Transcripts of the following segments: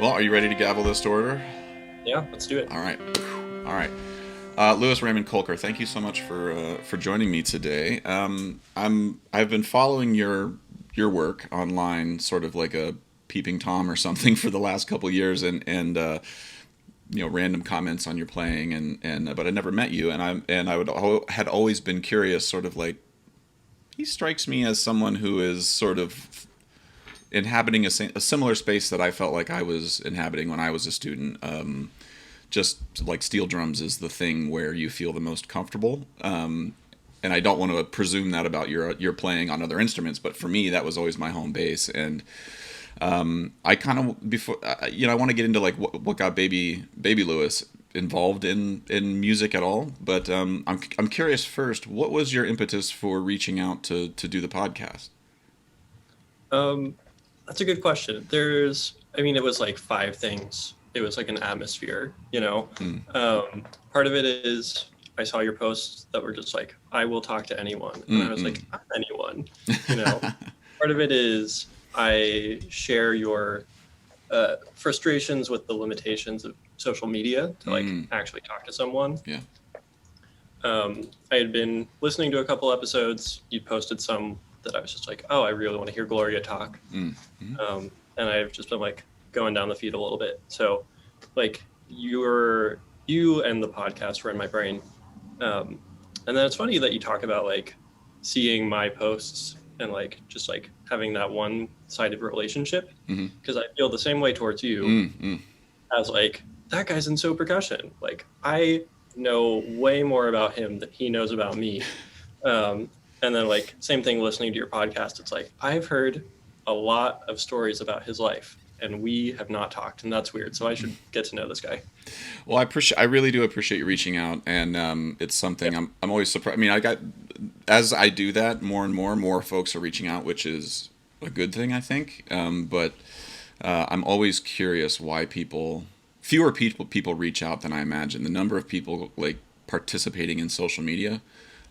Well, are you ready to gavel this to order? Yeah, let's do it. All right. All right. Lewis Raymond Kolker, thank you so much for joining me today. I've been following your work online, sort of like a peeping tom or something, for the last couple of years, and random comments on your playing, and but I never met you, had always been curious, sort of like, he strikes me as someone who is sort of inhabiting a similar space that I felt like I was inhabiting when I was a student. Just like steel drums is the thing where you feel the most comfortable. And I don't want to presume that about your playing on other instruments, but for me, that was always my home base. And I kind of I want to get into like what got baby Lewis involved in music at all. But I'm curious first, what was your impetus for reaching out to do the podcast? Um, that's a good question. It was like five things. It was like an atmosphere. Hmm. Part of it is I saw your posts that were just like, I will talk to anyone. And I was like, Mm-mm. I'm anyone, you know. Part of it is I share your frustrations with the limitations of social media to like Mm. actually talk to someone. Yeah. I had been listening to a couple episodes. You posted some that I was just like, oh, I really want to hear Gloria talk. Mm. Mm. And I've just been like going down the feed a little bit. So, like you and the podcast were in my brain. And then it's funny that you talk about like seeing my posts and like just like having that one-sided relationship, Mm-hmm. because I feel the same way towards you Mm. Mm. as like that guy's in so percussion. Like I know way more about him than he knows about me. And then like same thing listening to your podcast. It's like I've heard a lot of stories about his life and we have not talked, and that's weird. So I should get to know this guy. Well, I really do appreciate you reaching out, and it's Yeah. something I'm always surprised. I mean, as I do that, more and more folks are reaching out, which is a good thing, I think. But I'm always curious why fewer people reach out than I imagine. The number of people like participating in social media,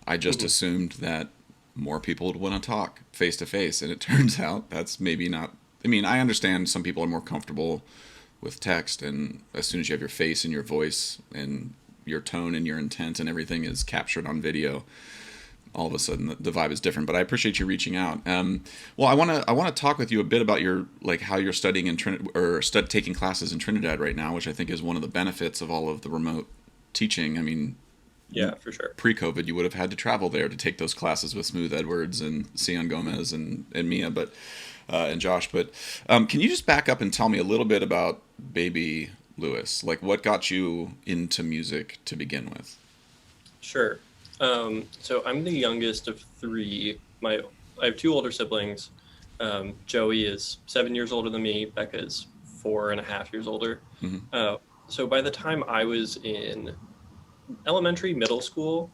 I just Mhm. assumed that more people would want to talk face to face, and it turns out that's maybe not. I mean, I understand some people are more comfortable with text, and as soon as you have your face and your voice and your tone and your intent and everything is captured on video, all of a sudden the vibe is different. But I appreciate you reaching out. Well, I want to talk with you a bit about your like how you're studying in taking classes in Trinidad right now, which I think is one of the benefits of all of the remote teaching. I mean, Yeah, for sure. pre-COVID, you would have had to travel there to take those classes with Smooth Edwards and Sion Gomez and Mia, but and Josh. But can you just back up and tell me a little bit about Baby Lewis? Like, what got you into music to begin with? Sure. So I'm the youngest of three. I have two older siblings. Joey is 7 years older than me. Becca is 4.5 years older. Hmm. So by the time I was in elementary, middle school,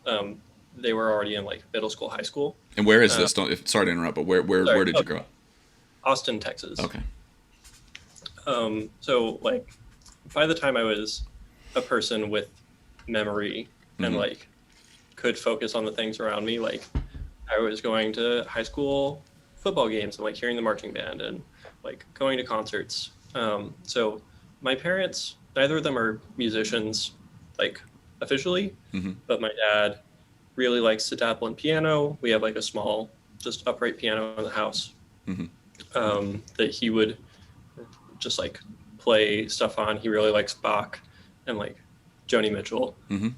they were already in like middle school, high school. And where is Uh, this? Sorry to interrupt, but where Sorry. did Oh, you grow up? Austin, Texas. Okay. So like by the time I was a person with memory and Hmm. like could focus on the things around me, like I was going to high school football games and like hearing the marching band and like going to concerts. So my parents, neither of them are musicians, like officially, Hmm. but my dad really likes to dabble in piano. We have like a small, just upright piano in the house, Hmm. that he would just like play stuff on. He really likes Bach and like Joni Mitchell. Hmm.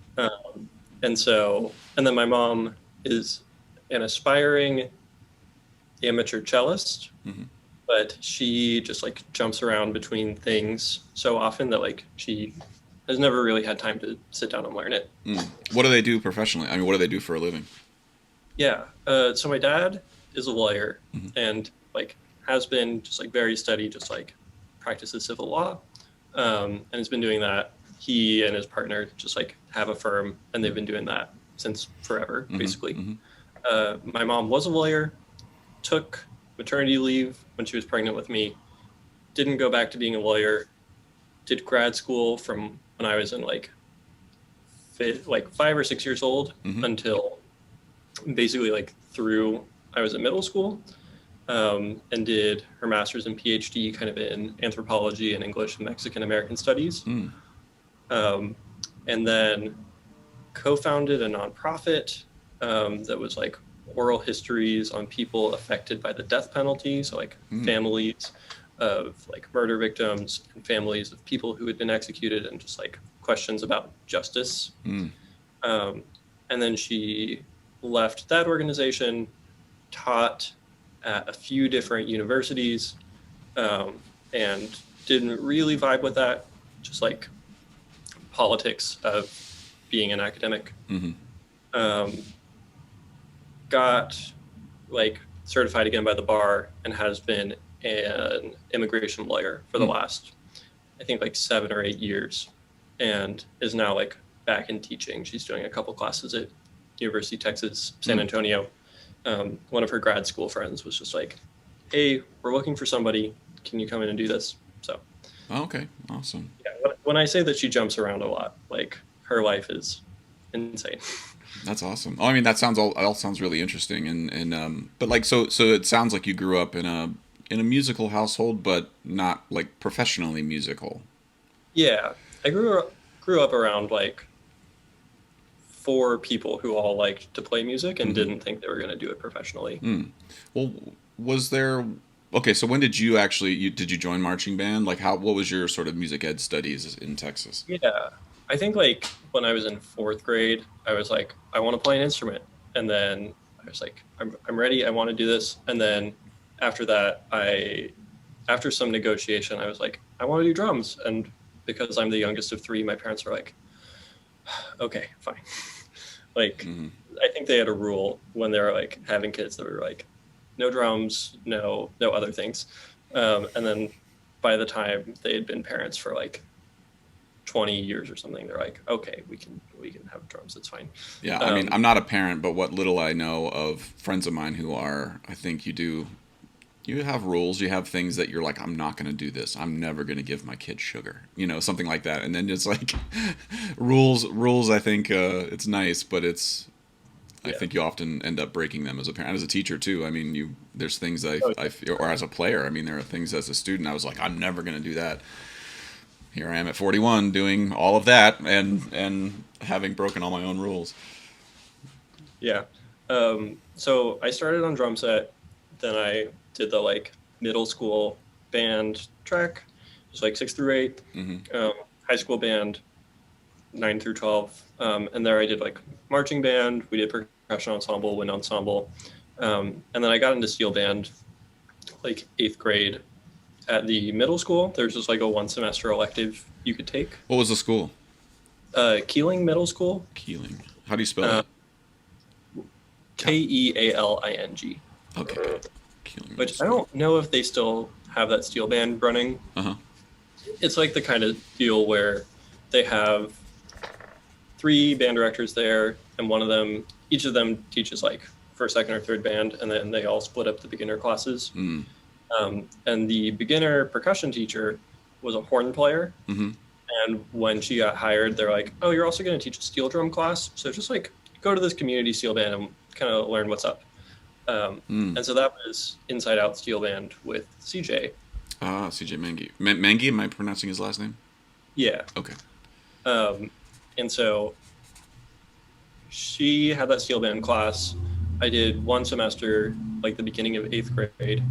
And then my mom is an aspiring amateur cellist, Hmm. but she just like jumps around between things so often that like she has never really had time to sit down and learn it. Mm. What do they do professionally? I mean, what do they do for a living? Yeah. So my dad is a lawyer Hmm. and like has been just like very steady, just like practices civil law, and has been doing that. He and his partner just like have a firm, and they've been doing that since forever, Hmm. basically. Hmm. My mom was a lawyer, took maternity leave when she was pregnant with me, didn't go back to being a lawyer, did grad school from when I was in like 5 or 6 years old Hmm. until basically like through I was in middle school. and did her master's and PhD kind of in anthropology and English and Mexican American studies. Mm. Um, and then co-founded a nonprofit that was like oral histories on people affected by the death penalty. So like families of like murder victims and families of people who had been executed, and just like questions about justice. And then she left that organization, taught at a few different universities, and didn't really vibe with that, just like politics of being an academic. Got like certified again by the bar and has been an immigration lawyer for the last, I think, like 7 or 8 years, and is now like back in teaching. She's doing a couple classes at University of Texas, San Antonio. One of her grad school friends was just like, hey, we're looking for somebody. Can you come in and do this? So. Okay. Awesome. Yeah. When I say that she jumps around a lot, like her life is insane. That's awesome. Oh, I mean, that all sounds really interesting. And but like, so it sounds like you grew up in a musical household, but not like professionally musical. Yeah. I grew up around like 4 people who all liked to play music and didn't think they were going to do it professionally. Well, was there, okay, so when did you did you join marching band? Like what was your sort of music ed studies in Texas? Yeah. I think like when I was in 4th grade, I was like, I want to play an instrument. And then I was like, I'm ready. I want to do this. And then after that, after some negotiation, I was like, I want to do drums. And because I'm the youngest of 3, my parents were like, okay, fine. Like, I think they had a rule when they were like having kids that were like, no drums, no other things. And then by the time they had been parents for like 20 years or something, they're like, okay, we can have drums, it's fine. Yeah, I mean, I'm not a parent, but what little I know of friends of mine who are, I think you have rules, you have things that you're like, I'm not going to do this, I'm never going to give my kid sugar, something like that. And then it's like rules, I think it's nice, but I think you often end up breaking them as a parent, as a teacher too. I mean, there's things I feel, or as a player, I mean, there are things as a student I was like, I'm never going to do that. Here I am at 41 doing all of that and having broken all my own rules. Yeah. So I started on drum set, then I did the like middle school band track, just like 6 through 8, high school band 9 through 12. And there I did like marching band, we did percussion ensemble, wind ensemble. And then I got into steel band like 8th grade. At the middle school, there's just like a 1 semester elective you could take. What was the school? Keeling Middle School. Keeling. How do you spell it? Kealing. Okay. Keeling. Which I don't know if they still have that steel band running. It's like the kind of deal where they have 3 band directors there, and each of them teaches like first, second, or third band, and then they all split up the beginner classes. And the beginner percussion teacher was a horn player. And when she got hired, they're like, oh, you're also going to teach a steel drum class. So just like go to this community steel band and kind of learn what's up. And so that was Inside Out Steel Band with CJ. CJ Mangi. Mangi, am I pronouncing his last name? Yeah. Okay. And so she had that steel band class. I did 1 semester, like the beginning of 8th grade.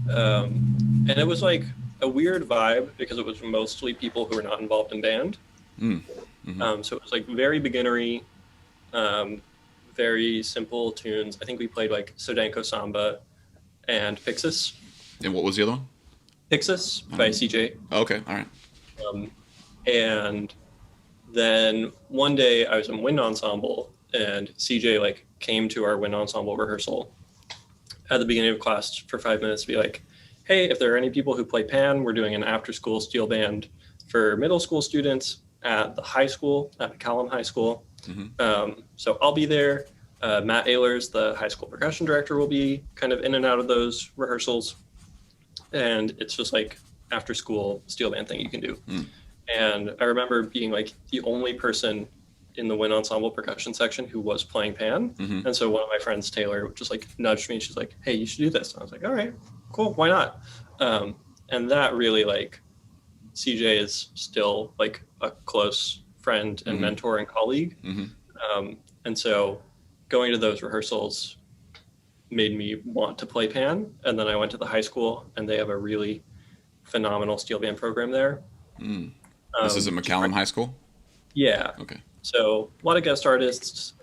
And it was like a weird vibe because it was mostly people who were not involved in band. So it was like very beginnery, very simple tunes. I think we played like Sodanko Samba and Pixis. And what was the other one? Pixis by CJ. Okay, all right. And then one day I was in wind ensemble, and CJ like came to our wind ensemble rehearsal at the beginning of class for 5 minutes to be like, hey, if there are any people who play pan, we're doing an after school steel band for middle school students at the high school, at McCallum High School. So I'll be there. Matt Ehlers, the high school percussion director, will be kind of in and out of those rehearsals. And it's just like after school steel band thing you can do. And I remember being like the only person in the wind ensemble percussion section who was playing pan. Mm-hmm. And so one of my friends, Taylor, just like nudged me. She's like, hey, you should do this. And I was like, all right, cool. Why not? And that really, like, CJ is still like a close friend and mentor and colleague. And so going to those rehearsals made me want to play pan. And then I went to the high school, and they have a really phenomenal steel band program there. This is at McCallum High School? Yeah. Okay. So a lot of guest artists.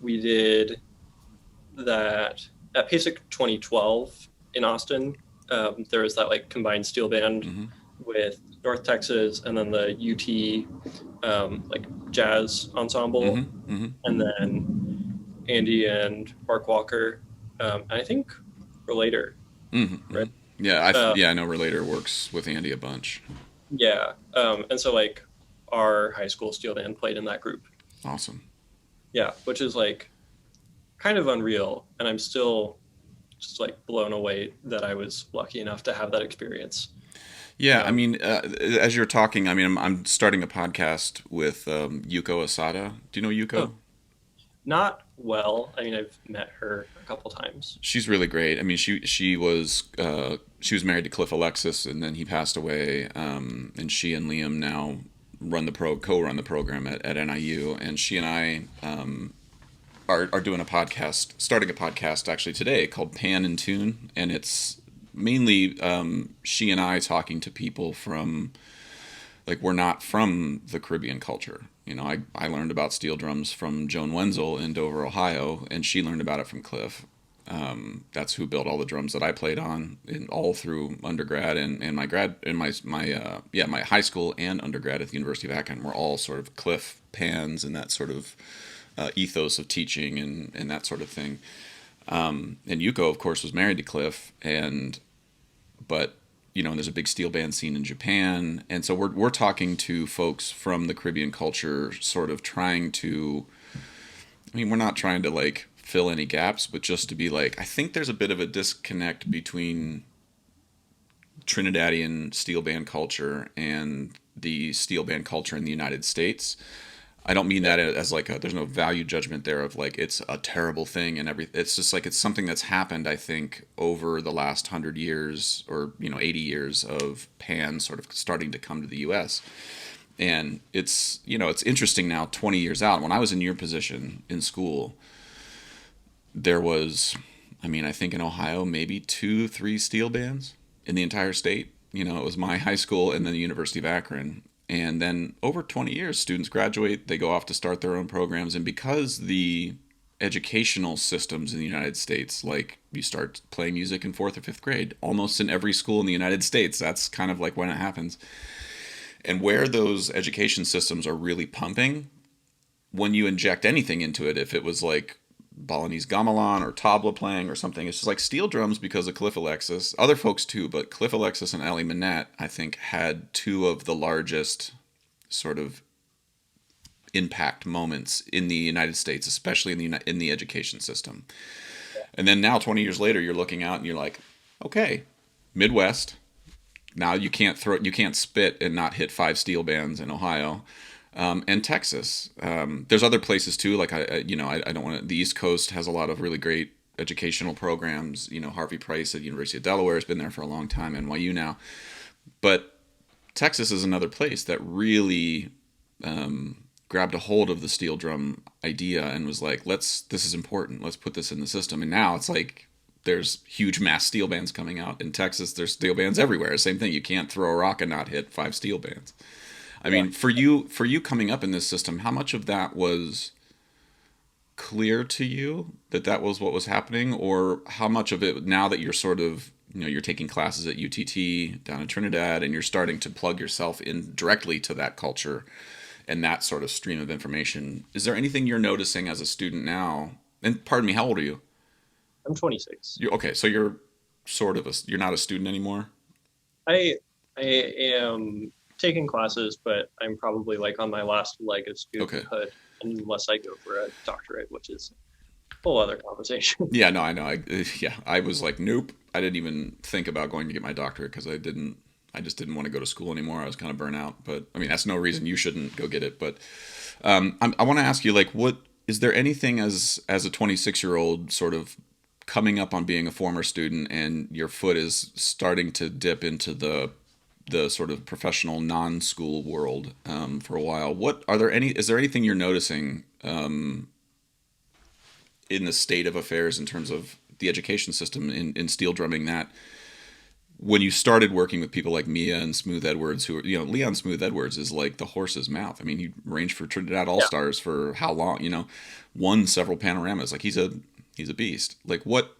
We did that at PASIC 2012 in Austin. There was that like combined steel band with North Texas, and then the UT like jazz ensemble, and then Andy and Mark Walker, and I think Relator. Right? Yeah, I know Relator works with Andy a bunch. Yeah, and so like our high school steel band played in that group. Awesome. Yeah, which is like kind of unreal, and I'm still just like blown away that I was lucky enough to have that experience. Yeah, I mean, as you're talking, I mean, I'm starting a podcast with Yuko Asada. Do you know Yuko? Oh, not well. I mean, I've met her a couple times. She's really great. I mean, she was married to Cliff Alexis, and then he passed away. And she and Liam now co-run the program at NIU, and she and I are doing starting a podcast actually today called Pan and Tune, and it's mainly she and I talking to people from, like, we're not from the Caribbean culture. You know, I learned about steel drums from Joan Wenzel in Dover, Ohio, and she learned about it from Cliff. That's who built all the drums that I played on all through undergrad and my high school and undergrad at the University of Akron were all sort of Cliff pans and that sort of ethos of teaching and that sort of thing. And Yuko, of course, was married to Cliff, but you know, and there's a big steel band scene in Japan, and so we're talking to folks from the Caribbean culture, sort of trying to. I mean, we're not trying to like fill any gaps, but just to be like, I think there's a bit of a disconnect between Trinidadian steel band culture and the steel band culture in the United States. I don't mean that as like there's no value judgment there of like it's a terrible thing and everything. It's just like it's something that's happened, I think, over the last 100 years or 80 years of pan sort of starting to come to the U.S. And it's it's interesting now 20 years out. When I was in your position in school, there was, I mean, I think in Ohio maybe 2-3 steel bands in the entire state. You know, it was my high school and then the University of Akron. And then over 20 years, students graduate, they go off to start their own programs. And because the educational systems in the United States, like you start playing music in 4th or 5th grade, almost in every school in the United States, that's kind of like when it happens. And where those education systems are really pumping, when you inject anything into it, if it was like Balinese gamelan or tabla playing or something, it's just like steel drums because of Cliff Alexis. Other folks too, but Cliff Alexis and Ali Manette, I think, had two of the largest sort of impact moments in the United States, especially in the education system. And then now, 20 years later, you're looking out and you're like, okay, Midwest. Now you can't spit and not hit 5 steel bands in Ohio. And Texas. There's other places too. Like I don't want to. The East Coast has a lot of really great educational programs. You know, Harvey Price at University of Delaware has been there for a long time. NYU now, but Texas is another place that really grabbed a hold of the steel drum idea and was like, this is important. Let's put this in the system. And now it's like there's huge mass steel bands coming out in Texas. There's steel bands everywhere. Same thing. You can't throw a rock and not hit 5 steel bands. I mean, for you coming up in this system, how much of that was clear to you that was what was happening, or how much of it, now that you're sort of, you're taking classes at UTT down in Trinidad and you're starting to plug yourself in directly to that culture and that sort of stream of information, is there anything you're noticing as a student now? And pardon me, how old are you? I'm 26. Okay, so you're you're not a student anymore? I am taking classes, but I'm probably like on my last leg of studenthood, unless I go for a doctorate, which is a whole other conversation. Yeah, no, I know. I was like, nope. I didn't even think about going to get my doctorate because I didn't I just didn't want to go to school anymore. I was kind of burnt out. But I mean, that's no reason you shouldn't go get it. But I want to ask you, like, what is there anything as a 26-year-old sort of coming up on being a former student and your foot is starting to dip into the sort of professional non-school world for a while? What are there any? Is there anything you're noticing in the state of affairs in terms of the education system in steel drumming that when you started working with people like Mia and Smooth Edwards, who are, Leon Smooth Edwards is like the horse's mouth. I mean, he ranged for Trinidad All Yeah. Stars for how long? Won several panoramas. Like he's a beast. Like, what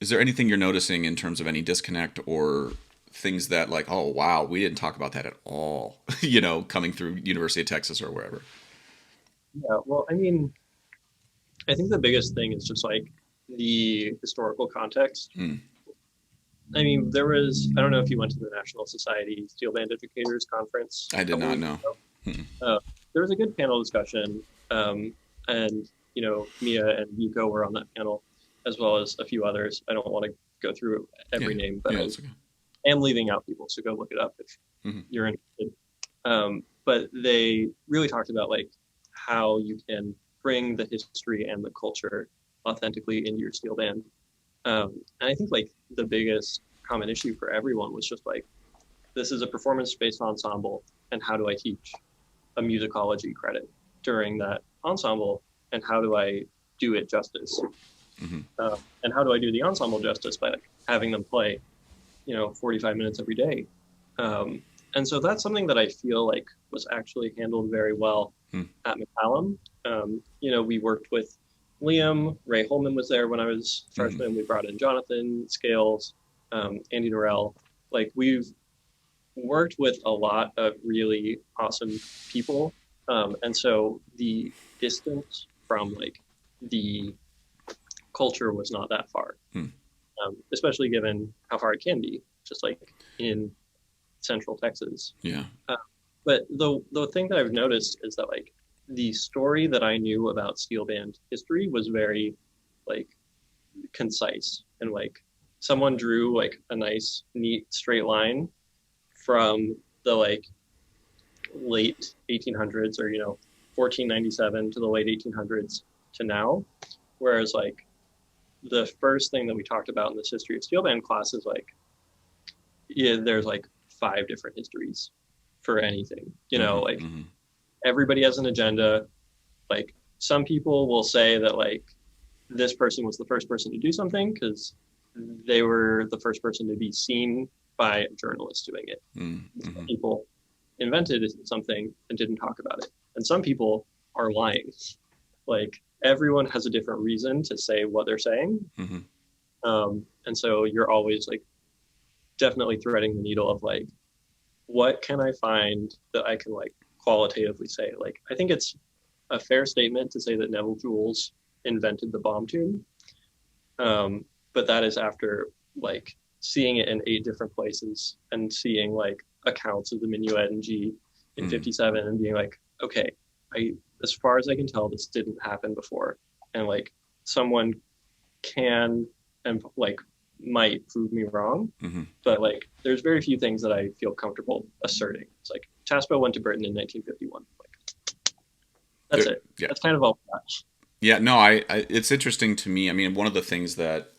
is there anything you're noticing in terms of any disconnect or things that like, oh wow, we didn't talk about that at all? Coming through University of Texas or wherever. Yeah. Well, I mean, I think the biggest thing is just like the historical context. Mm, I mean, there was, I don't know if you went to the National Society Steel Band Educators Conference I a did couple not weeks know. ago. Mm, There was a good panel discussion, and, Mia and Yuko were on that panel, as well as a few others. I don't want to go through every yeah, name, but yeah, I it's okay. am leaving out people, so go look it up if Hmm. you're interested. But they really talked about like how you can bring the history and the culture authentically into your steel band. And I think like the biggest common issue for everyone was just like, this is a performance-based ensemble, and how do I teach a musicology credit during that ensemble, and how do I do it justice? Hmm. And how do I do the ensemble justice by like having them play, 45 minutes every day? And so that's something that I feel like was actually handled very well Hmm. at McCallum. We worked with Liam. Ray Holman was there when I was Hmm. freshman. We brought in Jonathan Scales, Andy Norrell. Like we've worked with a lot of really awesome people. And so the distance from like the culture was not that far, Hmm. especially given how far it can be, just like in Central Texas. Yeah. Uh, but the thing that I've noticed is that like the story that I knew about steel band history was very like concise, and like someone drew like a nice neat straight line from the like late 1800s, or 1497 to the late 1800s to now, whereas like the first thing that we talked about in this history of steel band class is like, yeah, there's like 5 different histories for anything, Hmm. like Hmm. everybody has an agenda. Like some people will say that like this person was the first person to do something because they were the first person to be seen by a journalist doing it. Hmm. Some people invented something and didn't talk about it, and some people are lying. Like everyone has a different reason to say what they're saying, Hmm. and so you're always like definitely threading the needle of like, what can I find that I can like qualitatively say? Like I think it's a fair statement to say that Neville Jules invented the bomb tune, but that is after like seeing it in 8 different places and seeing like accounts of the minuet in G in Hmm. 57 and being like, okay, I as far as I can tell, this didn't happen before, and like someone can and like might prove me wrong, Hmm. but like there's very few things that I feel comfortable asserting. It's like Taspo went to Britain in 1951. Like that's it. Yeah. That's kind of all. Yeah, no, it's interesting to me. I mean, one of the things that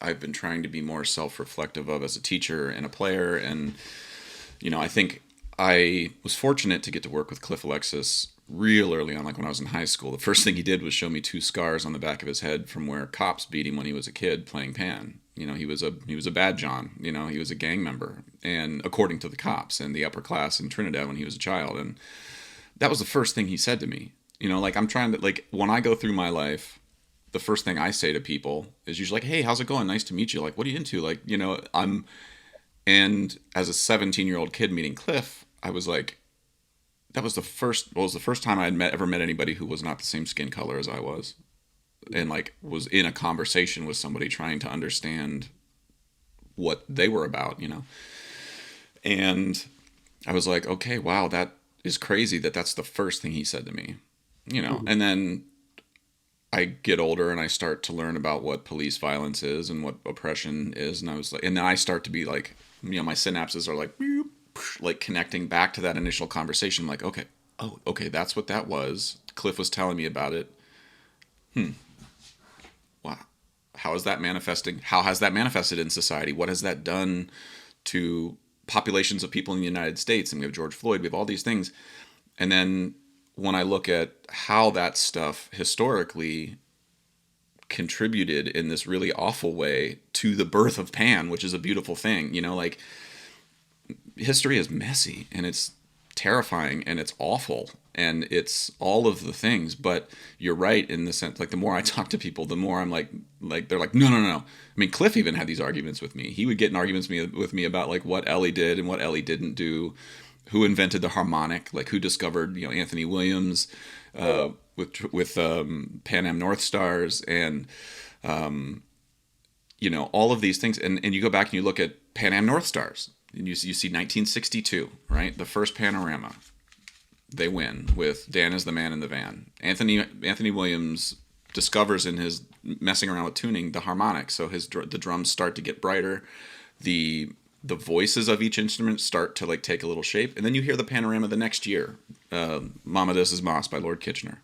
I've been trying to be more self-reflective of as a teacher and a player, and I think I was fortunate to get to work with Cliff Alexis real early on, like when I was in high school. The first thing he did was show me 2 scars on the back of his head from where cops beat him when he was a kid playing pan. He was a bad John. He was a gang member, and according to the cops and the upper class in Trinidad when he was a child, and that was the first thing he said to me. Like I'm trying to like when I go through my life, the first thing I say to people is usually like, "Hey, how's it going? Nice to meet you. Like, what are you into?" Like, I'm and as a 17-year-old kid meeting Cliff, I was like, that was the first. Well, it was the first time I had ever met anybody who was not the same skin color as I was, and like was in a conversation with somebody trying to understand what they were about. And I was like, okay, wow, that is crazy that's the first thing he said to me. Mhm. And then I get older and I start to learn about what police violence is and what oppression is, and I was like, and then I start to be like, my synapses are like connecting back to that initial conversation. I'm like, okay, oh, okay, that's what that was. Cliff was telling me about it. Wow, how is that manifesting? How has that manifested in society? What has that done to populations of people in the United States? And we have George Floyd. We have all these things, and then when I look at how that stuff historically contributed in this really awful way to the birth of Pan, which is a beautiful thing. Like, history is messy and it's terrifying and it's awful and it's all of the things. But you're right in the sense, like, the more I talk to people, the more I'm like they're like, no, no, no, no. I mean, Cliff even had these arguments with me. He would get in arguments with me about like what Ellie did and what Ellie didn't do, who invented the harmonic, like who discovered Anthony Williams with Pan Am North Stars and all of these things. And you go back and you look at Pan Am North Stars and you see 1962, right? The first panorama. They win with Dan is the Man in the Van. Anthony Williams discovers in his messing around with tuning the harmonic, so the drums start to get brighter. The voices of each instrument start to like take a little shape, and then you hear the panorama the next year, Mama This Is Moss by Lord Kitchener.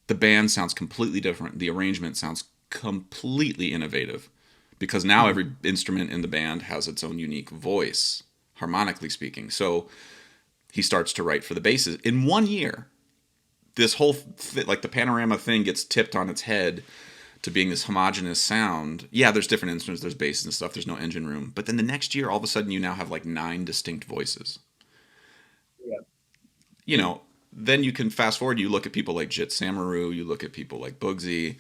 The band sounds completely different. The arrangement sounds completely innovative because now every instrument in the band has its own unique voice, harmonically speaking. So he starts to write for the basses. In 1 year, this whole like the panorama thing gets tipped on its head to being this homogenous sound. Yeah, there's different instruments, there's basses and stuff, there's no engine room. But then the next year, all of a sudden, you now have like 9 distinct voices. Yeah. Then you can fast forward, you look at people like Jit Samaru, you look at people like Bugsy.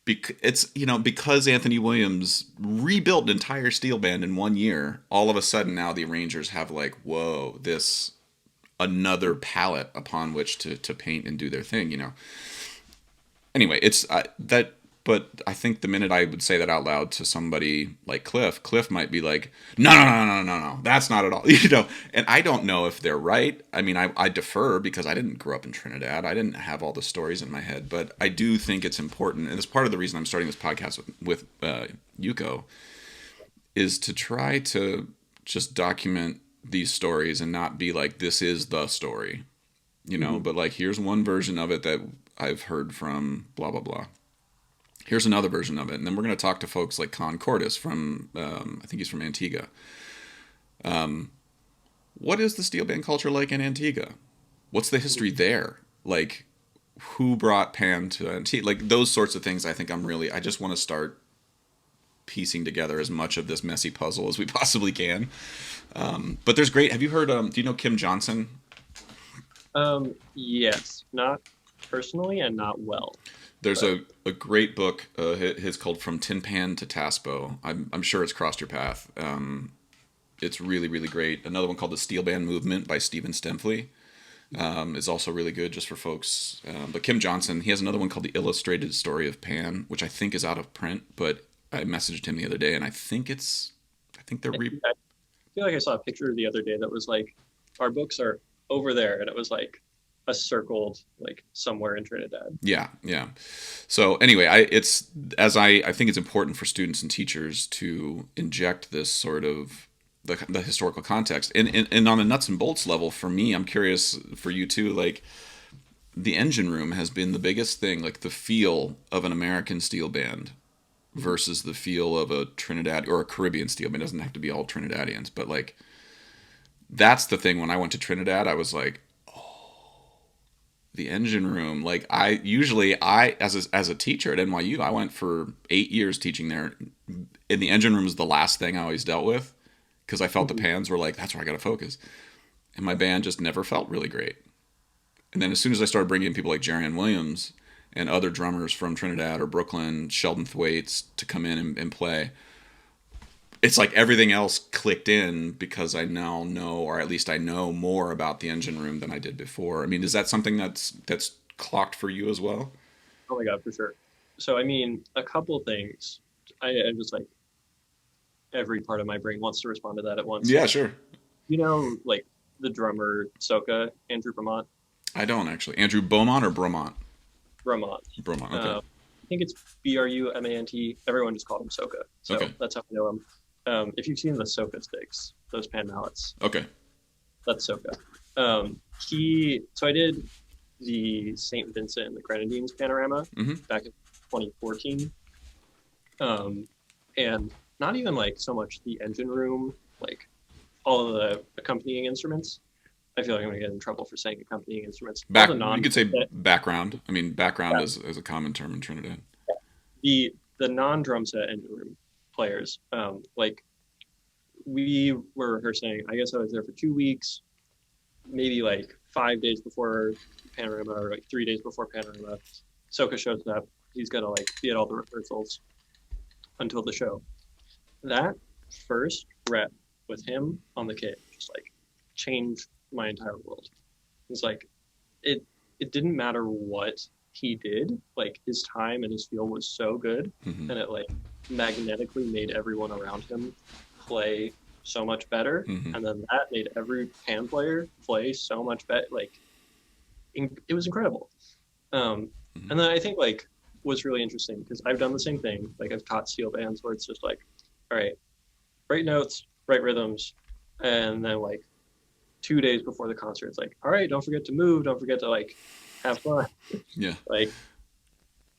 It's, because Anthony Williams rebuilt an entire steel band in 1 year, all of a sudden now the arrangers have like, whoa, this another palette upon which to paint and do their thing. Anyway, it's that. But I think the minute I would say that out loud to somebody like Cliff might be like, no, no, no, no, no, no, that's not at all, And I don't know if they're right. I mean, I defer because I didn't grow up in Trinidad. I didn't have all the stories in my head. But I do think it's important, and it's part of the reason I'm starting this podcast with Yuko, is to try to just document these stories and not be like, this is the story, But like, here's one version of it that I've heard from blah, blah, blah. Here's another version of it. And then we're going to talk to folks like Con Cortis from, I think he's from Antigua. What is the steel band culture like in Antigua? What's the history there? Like, who brought Pan to Antigua? Like, those sorts of things I think I just want to start piecing together as much of this messy puzzle as we possibly can. But there's great, have you heard, do you know Kim Johnson? Yes, not personally and not well. There's a great book, his called From Tin Pan to Taspo. I'm sure it's crossed your path. It's really, really great. Another one called The Steel Band Movement by Stephen Stempfli is also really good just for folks. But Kim Johnson, he has another one called The Illustrated Story of Pan, which I think is out of print, but I messaged him the other day, and I think they're... I feel like I saw a picture the other day that was like, our books are over there, and it was like a circled like somewhere in Trinidad. Yeah. So anyway, I think it's important for students and teachers to inject this sort of the historical context. And on a nuts and bolts level, for me, I'm curious for you too, like the engine room has been the biggest thing, like the feel of an American steel band versus the feel of a Trinidad or a Caribbean steel band. It doesn't have to be all Trinidadians, but like that's the thing. When I went to Trinidad, I was like, the engine room, like as a teacher at NYU, I went for 8 years teaching there, and the engine room was the last thing I always dealt with because I felt the pans were like, that's where I got to focus, and my band just never felt really great. And then as soon as I started bringing in people like Jerry Williams and other drummers from Trinidad or Brooklyn, Sheldon Thwaites, to come in and play, it's like everything else clicked in because I now know, or at least I know more about the engine room than I did before. I mean, is that something that's clocked for you as well? Oh my God, for sure. So, I mean, a couple things. I just like every part of my brain wants to respond to that at once. Yeah, sure. Like the drummer Soka, Andrew Beaumont. I don't actually. Andrew Beaumont or Bromont? Brumont. Bromont. Okay. I think it's Brumant. Everyone just called him Soka, so Okay. that's how I know him. If you've seen the Soka sticks, those pan mallets, Okay. that's Soka. So I did the St. Vincent and the Grenadines panorama Mm-hmm. back in 2014, and not even like so much the engine room, like all of the accompanying instruments. I feel like I'm gonna get in trouble for saying accompanying instruments. All the You non could say background. I mean, background yeah, is a common term in Trinidad. the non drum set engine room players. Like we were rehearsing. I guess I was there for 2 weeks, maybe like 5 days before Panorama or like 3 days before Panorama. Soka shows up. He's gonna like be at all the rehearsals until the show. That first rep with him on the kit just like changed my entire world. It's like it it didn't matter what he did, like his time and his feel was so good, Mm-hmm. and it like magnetically made everyone around him play so much better, Mm-hmm. and then that made every pan player play so much better. Like it was incredible. Mm-hmm. And then I think like what's really interesting, because I've done the same thing. Like I've taught steel bands where it's just like, all right, write notes, write rhythms, and then like 2 days before the concert, it's like, all right, don't forget to move, don't forget to like have fun. Yeah. Like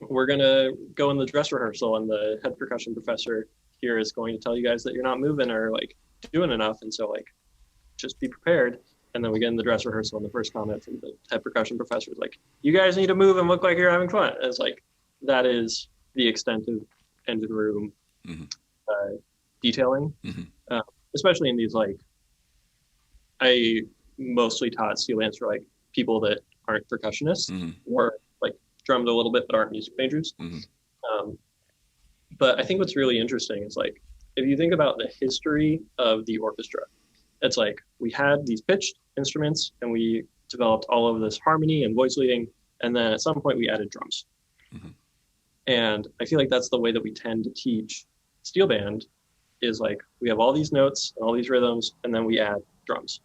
we're gonna go in the dress rehearsal, and the head percussion professor here is going to tell you guys that you're not moving or like doing enough, and so like just be prepared. And then we get in the dress rehearsal, and the first comment from the head percussion professor is like, "You guys need to move and look like you're having fun." And it's like that is the extent of engine room Mm-hmm. detailing, Mm-hmm. especially in these like I mostly taught steel bands for like people that aren't percussionists Mm-hmm. or like drummed a little bit but aren't music majors. Mm-hmm. Um, but I think what's really interesting is like if you think about the history of the orchestra, it's like we had these pitched instruments and we developed all of this harmony and voice leading, and then at some point we added drums. Mm-hmm. And I feel like that's the way that we tend to teach steel band is like we have all these notes and all these rhythms, and then we add drums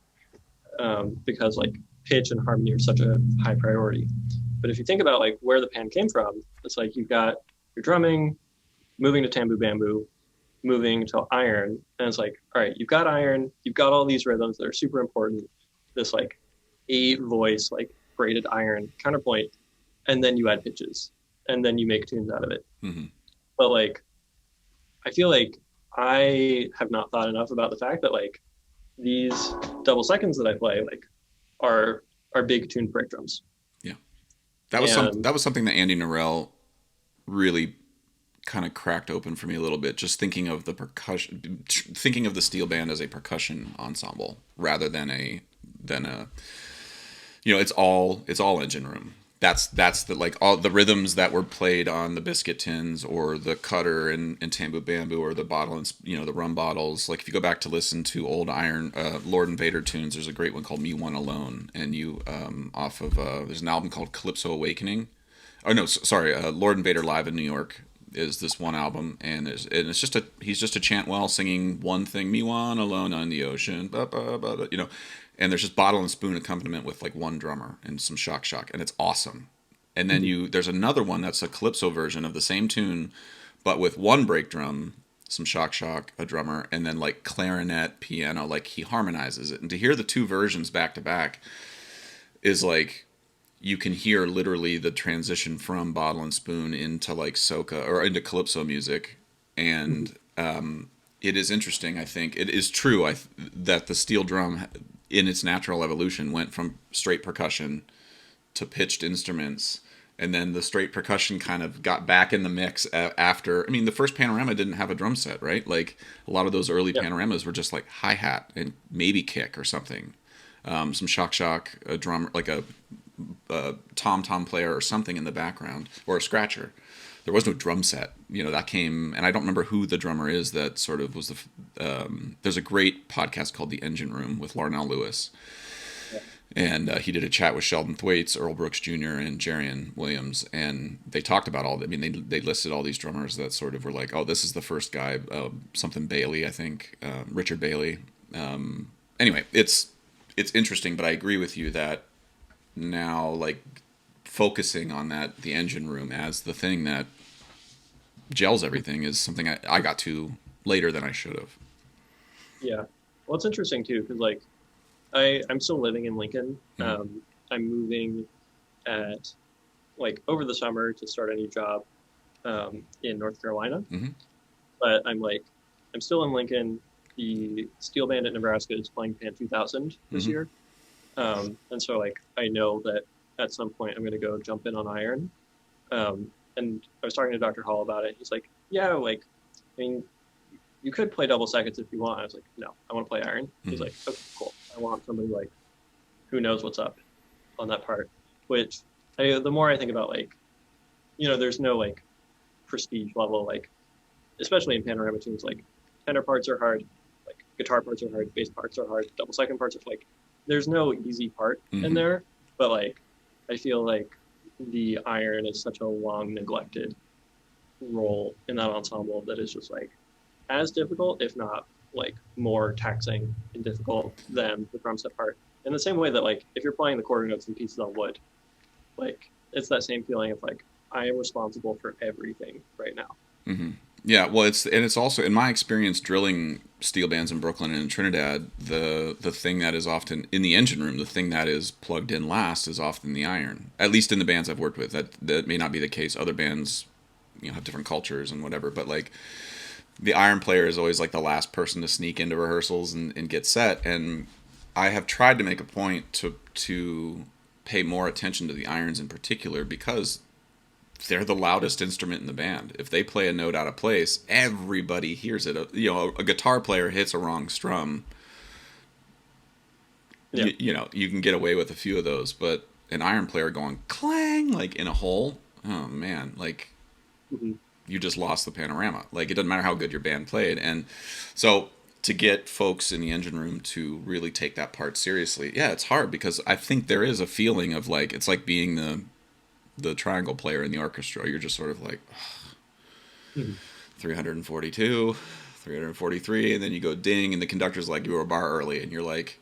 because like pitch and harmony are such a high priority. But if you think about like where the pan came from, it's like you've got your drumming, moving to tambu bamboo, moving to iron, and it's like, all right, you've got iron, you've got all these rhythms that are super important, this like 8 voice, like braided iron counterpoint, and then you add pitches, and then you make tunes out of it. Mm-hmm. But like, I feel like I have not thought enough about the fact that like these double seconds that I play like are big tuned break drums. Yeah. That was something that Andy Norell really kind of cracked open for me a little bit, just thinking of the percussion, thinking of the steel band as a percussion ensemble rather than a it's all engine room. That's the like all the rhythms that were played on the biscuit tins or the cutter and tambu bamboo or the bottle and the rum bottles. Like if you go back to listen to old Iron Lord and Vader tunes, there's a great one called "Me One Alone," and you off of there's an album called Calypso Awakening. Oh no, sorry, Lord and Vader Live in New York is this one album, and it's just he's just a chant well singing one thing, "Me One Alone on the Ocean," and there's just bottle and spoon accompaniment with like one drummer and some shock, and it's awesome. And then there's another one that's a calypso version of the same tune, but with one break drum, some shock, a drummer, and then like clarinet, piano, like he harmonizes it. And to hear the two versions back to back is like you can hear literally the transition from bottle and spoon into like soca or into calypso music, and it is interesting. I think it is true that the steel drum in its natural evolution went from straight percussion to pitched instruments, and then the straight percussion kind of got back in the mix after. I mean, the first panorama didn't have a drum set, right? Like a lot of those early panoramas were just like hi-hat and maybe kick or something, some shock, a drum, like a tom player or something in the background, or a scratcher. There was no drum set, that came, and I don't remember who the drummer is that sort of was there's a great podcast called The Engine Room with Larnell Lewis. Yeah. And he did a chat with Sheldon Thwaites, Earl Brooks Jr., and Jerian Williams, and they talked about all that. I mean, they listed all these drummers that sort of were like, oh, this is the first guy, something Bailey, I think, Richard Bailey. Anyway, it's interesting, but I agree with you that now, like, focusing on the engine room as the thing that gels everything is something I got to later than I should have. Yeah. Well, it's interesting too, because like I'm still living in Lincoln. Mm-hmm. I'm moving at like over the summer to start a new job in North Carolina. Mm-hmm. But I'm still in Lincoln. The steel band at Nebraska is playing Pan 2000 this Mm-hmm. year. And so like I know that at some point I'm going to go jump in on iron. And I was talking to Dr. Hall about it. He's like, yeah, like, I mean, you could play double seconds if you want. I was like, no, I want to play iron. Mm-hmm. He's like, okay, cool. I want somebody like who knows what's up on that part. Which the more I think about like, there's no like prestige level, like especially in panorama tunes, like tenor parts are hard, like guitar parts are hard, bass parts are hard, double second parts are like there's no easy part Mm-hmm. in there. But like I feel like the iron is such a long neglected role in that ensemble that is just like as difficult, if not like more taxing and difficult than the drum set part. In the same way that like if you're playing the quarter notes and pieces on wood, like it's that same feeling of like I am responsible for everything right now. Mm-hmm. Yeah, well, it's also in my experience drilling steel bands in Brooklyn and in Trinidad, the thing that is often in the engine room, the thing that is plugged in last is often the iron. At least in the bands I've worked with, that may not be the case. Other bands, have different cultures and whatever, but like the iron player is always like the last person to sneak into rehearsals and get set. And I have tried to make a point to pay more attention to the irons in particular because they're the loudest instrument in the band. If they play a note out of place, everybody hears it. A guitar player hits a wrong strum. Yeah. You can get away with a few of those, but an iron player going clang like in a hole, oh man, like Mm-hmm. you just lost the panorama. Like it doesn't matter how good your band played. And so to get folks in the engine room to really take that part seriously, yeah, it's hard because I think there is a feeling of like it's like being the triangle player in the orchestra. You're just sort of like Mm-hmm. 342, 343, and then you go ding, and the conductor's like, you were a bar early, and you're like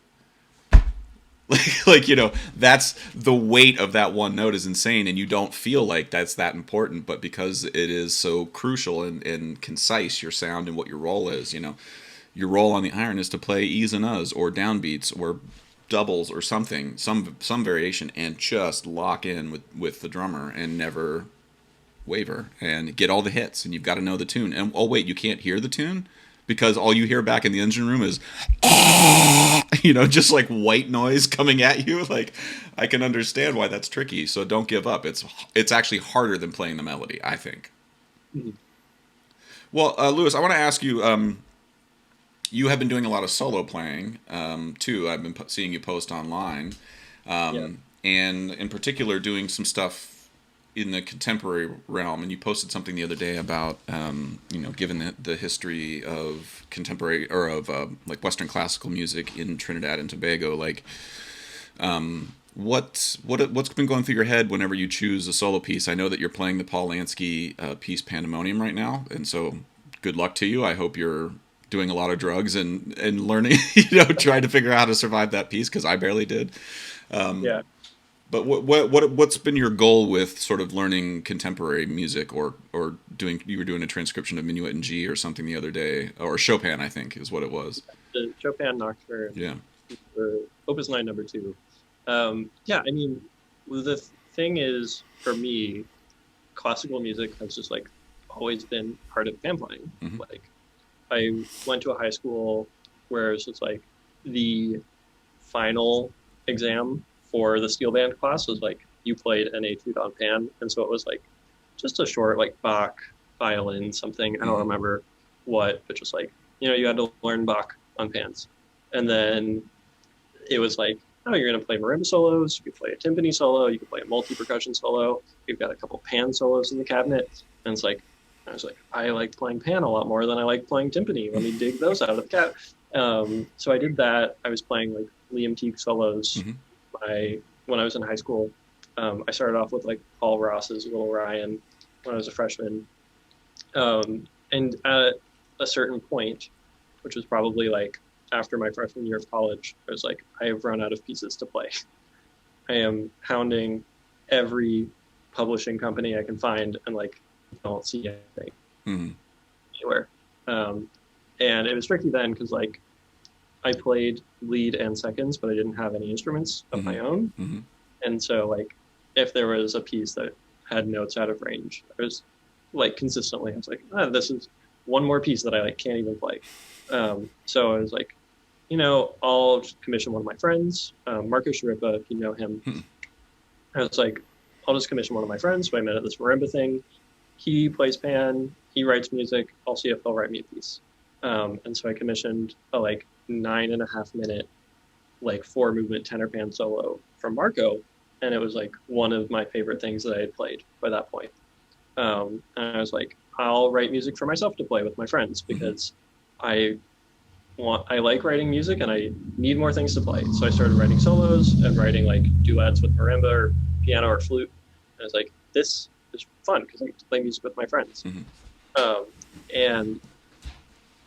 that's the weight of that one note is insane, and you don't feel like that's that important, but because it is so crucial and concise, your sound and what your role is, your role on the iron is to play E's and U's or downbeats or doubles or something, some variation, and just lock in with the drummer and never waver and get all the hits, and you've got to know the tune. And oh wait, you can't hear the tune because all you hear back in the engine room is just like white noise coming at you. Like I can understand why that's tricky, so don't give up. It's actually harder than playing the melody, I think. Mm-hmm. Well, Lewis, I want to ask you, you have been doing a lot of solo playing too. I've been seeing you post online, Yeah. and in particular doing some stuff in the contemporary realm. And you posted something the other day about, given the history of contemporary or of like Western classical music in Trinidad and Tobago, like what's been going through your head whenever you choose a solo piece? I know that you're playing the Paul Lansky piece Pandemonium right now, and so good luck to you. I hope you're doing a lot of drugs and learning, trying to figure out how to survive that piece, because I barely did. Yeah. But what's been your goal with sort of learning contemporary music or doing? You were doing a transcription of Minuet in G or something the other day, or Chopin, I think, is what it was. The Chopin Nocturne. Yeah. For Opus 9 number 2. Yeah, I mean, the thing is, for me, classical music has just like always been part of band playing. Mm-hmm. Like, I went to a high school where it's just like the final exam for the steel band class was like you played an etude on pan, and so it was like just a short like Bach violin something. I don't remember what, but just like you had to learn Bach on pans, and then it was like, oh, you're gonna play marimba solos, you could play a timpani solo, you could play a multi percussion solo. We've got a couple pan solos in the cabinet, and it's like I was like, I like playing pan a lot more than I like playing timpani. Let me dig those out of the cat. So I did that. I was playing like Liam Teague solos. Mm-hmm. When I was in high school. I started off with like Paul Ross's Little Ryan when I was a freshman. And at a certain point, which was probably like after my freshman year of college, I was like, I have run out of pieces to play. I am hounding every publishing company I can find and like don't see anything Mm-hmm. anywhere. Um, and it was tricky then because like I played lead and seconds, but I didn't have any instruments of Mm-hmm. my own. Mm-hmm. And so like if there was a piece that had notes out of range, I was like consistently, I was like, this is one more piece that I like can't even play. So I was like, I'll just commission one of my friends, Marco Sharippa, if you know him. Mm-hmm. I was like, I'll just commission one of my friends. So I met at this marimba thing. He plays pan, he writes music. I'll see if he'll write me a piece. And so I commissioned a like 9.5 minute, like 4 movement tenor pan solo from Marco. And it was like one of my favorite things that I had played by that point. And I was like, I'll write music for myself to play with my friends because I I like writing music and I need more things to play. So I started writing solos and writing like duets with marimba or piano or flute. And I was like, this is fun because I get to play music with my friends. Mm-hmm. And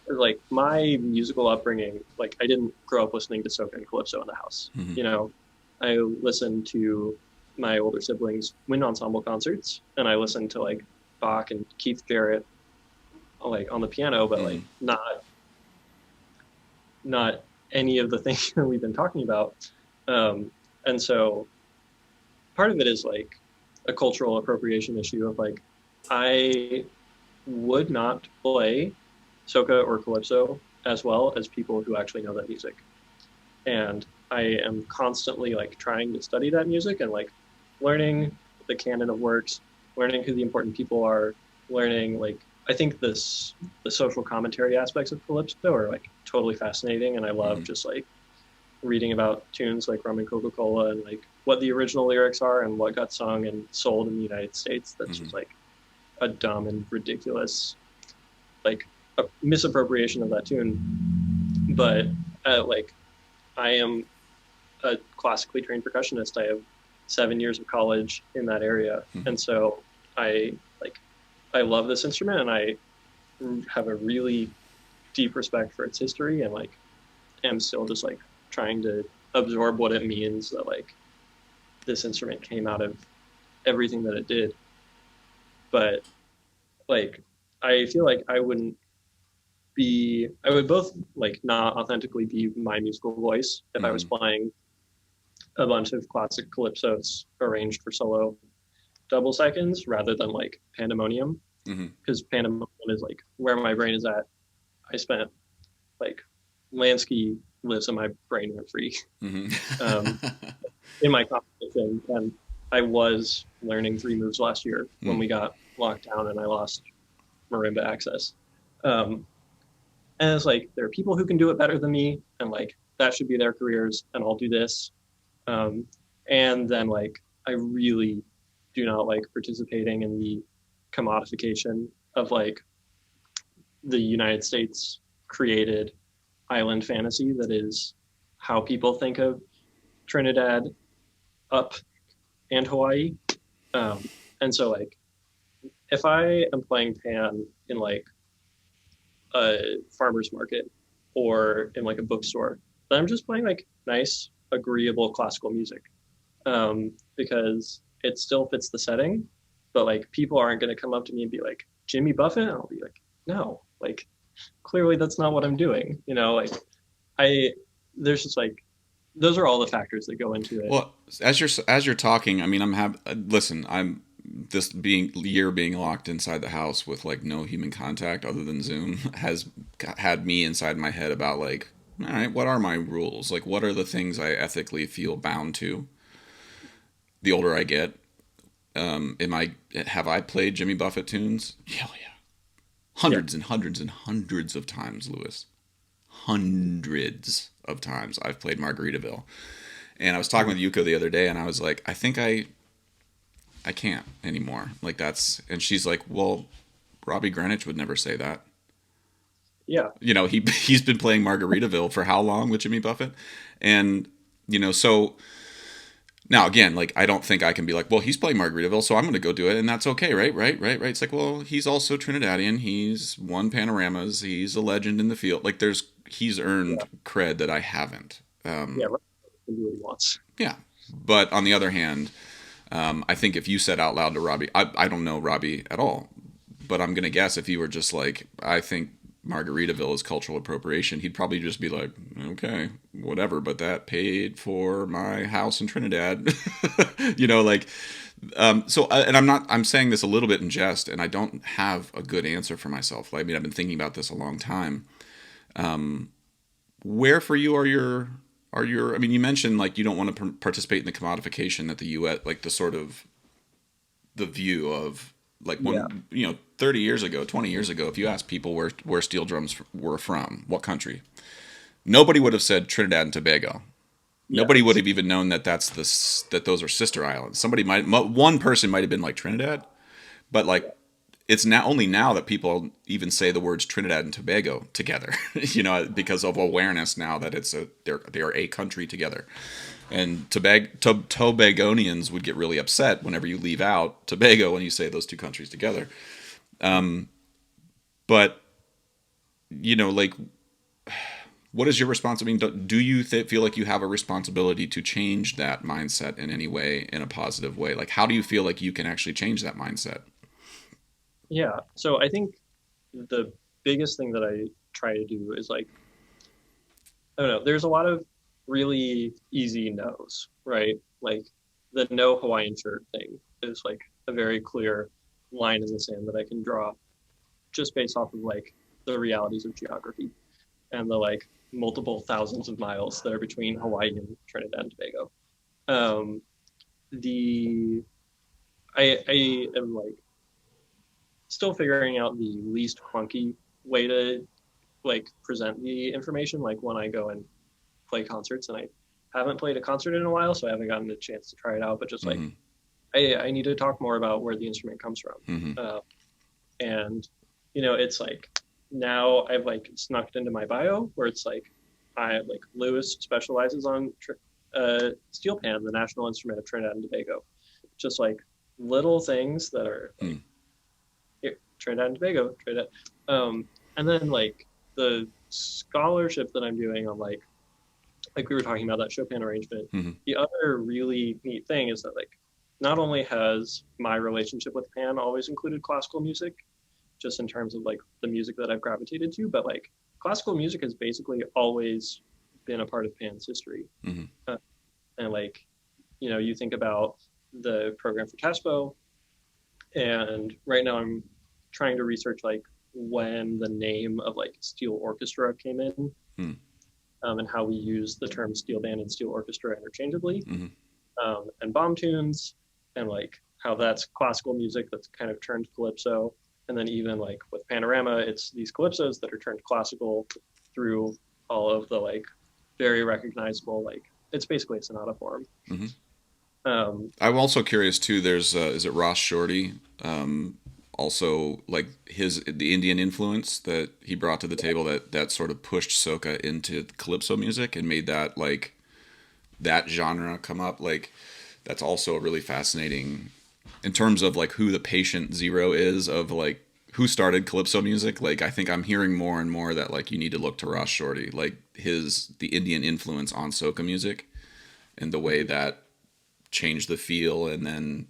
like my musical upbringing, like I didn't grow up listening to soca and calypso in the house. Mm-hmm. I listened to my older siblings' wind ensemble concerts, and I listened to like Bach and Keith Jarrett, like on the piano, but like not any of the things that we've been talking about. And so part of it is like a cultural appropriation issue of like, I would not play soca or calypso as well as people who actually know that music. And I am constantly like trying to study that music and like learning the canon of works, learning who the important people are, learning like I think the social commentary aspects of calypso are like totally fascinating, and I love just like reading about tunes like Rum and Coca-Cola and like what the original lyrics are and what got sung and sold in the United States. That's just like a dumb and ridiculous like a misappropriation of that tune. But like I am a classically trained percussionist. I have 7 years of college in that area, and so I love this instrument, and I have a really deep respect for its history, and like am still just like trying to absorb what it means that like this instrument came out of everything that it did. But like I feel like I would both like not authentically be my musical voice if I was playing a bunch of classic calypsos arranged for solo double seconds rather than like pandemonium, because pandemonium is like where my brain is at. I spent like Lansky lives in my brain rent free in my competition, and I was learning 3 moves last year when we got locked down and I lost marimba access. And it's like there are people who can do it better than me, and like that should be their careers, and I'll do this. And then like I really do not like participating in the commodification of like the United States created island fantasy that is how people think of Trinidad up and Hawaii. And so like if I am playing pan in like a farmer's market or in like a bookstore, then I'm just playing like nice, agreeable classical music, because it still fits the setting. But like people aren't going to come up to me and be like, Jimmy Buffett? And I'll be like, no, like clearly that's not what I'm doing. Like there's just like, those are all the factors that go into it. Well, as you're talking, I mean, listen, I'm this being locked inside the house with like no human contact other than Zoom has had me inside my head about like, all right, what are my rules? Like, what are the things I ethically feel bound to? The older I get, have I played Jimmy Buffett tunes? Hell yeah. Hundreds and hundreds and hundreds of times, Lewis. Hundreds of times I've played Margaritaville. And I was talking with Yuko the other day, and I was like, I think I can't anymore. Like and she's like, well, Robbie Greenwich would never say that. Yeah. He's been playing Margaritaville for how long with Jimmy Buffett? And, so now again, like, I don't think I can be like, well, he's playing Margaritaville, so I'm going to go do it. And that's okay. Right. It's like, well, he's also Trinidadian. He's won panoramas. He's a legend in the field. Like he's earned cred that I haven't. Right. He can do what he wants. Yeah. But on the other hand, I think if you said out loud to Robbie, I don't know Robbie at all, but I'm gonna guess if you were just like, I think Margaritaville is cultural appropriation, he'd probably just be like, okay, whatever, but that paid for my house in Trinidad. Like, and I'm saying this a little bit in jest, and I don't have a good answer for myself. I mean, I've been thinking about this a long time. Where for you I mean, you mentioned like you don't want to participate in the commodification that the U.S., like the sort of the view of like Yeah. when 30 years ago, 20 years ago, if you asked people where steel drums were from, what country, nobody would have said Trinidad and Tobago. Nobody would Yes. have even known that those are sister islands. One person might have been like Trinidad, but like it's now only now that people even say the words Trinidad and Tobago together, because of awareness now that they are a country together. And Tobagonians would get really upset whenever you leave out Tobago when you say those two countries together. But like, what is your responsibility? I mean, do you feel like you have a responsibility to change that mindset in any way, in a positive way? Like, how do you feel like you can actually change that mindset? Yeah. So I think the biggest thing that I try to do is like, I don't know, there's a lot of really easy no's, right? Like the no Hawaiian shirt thing is like a very clear line in the sand that I can draw just based off of like the realities of geography and the like multiple thousands of miles that are between Hawaii and Trinidad and Tobago. Um, the I am like still figuring out the least clunky way to like present the information. Like when I go and play concerts, and I haven't played a concert in a while, so I haven't gotten a chance to try it out. But just like Mm-hmm. I need to talk more about where the instrument comes from, Mm-hmm. and it's like now I've like snuck it into my bio where it's like I like Lewis specializes on steel pan, the national instrument of Trinidad and Tobago. Just like little things that are like here, Trinidad and Tobago, Trinidad. And then like the scholarship that I'm doing on like we were talking about that Chopin arrangement. Mm-hmm. The other really neat thing is that like not only has my relationship with pan always included classical music, just in terms of like the music that I've gravitated to, but like classical music has basically always been a part of Pan's history. Mm-hmm. And like, you think about the program for TESPO, and right now I'm trying to research like when the name of like steel orchestra came in, Mm-hmm. and how we use the term steel band and steel orchestra interchangeably, Mm-hmm. and bomb tunes, and like how that's classical music that's kind of turned calypso. And then even like with Panorama, it's these calypsos that are turned classical through all of the like very recognizable, like it's basically a sonata form. Mm-hmm. Um, I'm also curious too. There's is it Ross Shorty? Also, like the Indian influence that he brought to the table that sort of pushed soca into calypso music and made that like that genre come up. Like that's also a really fascinating in terms of like who the patient zero is of like who started calypso music. Like I think I'm hearing more and more that like you need to look to Ross Shorty, like the Indian influence on soca music and the way that changed the feel, and then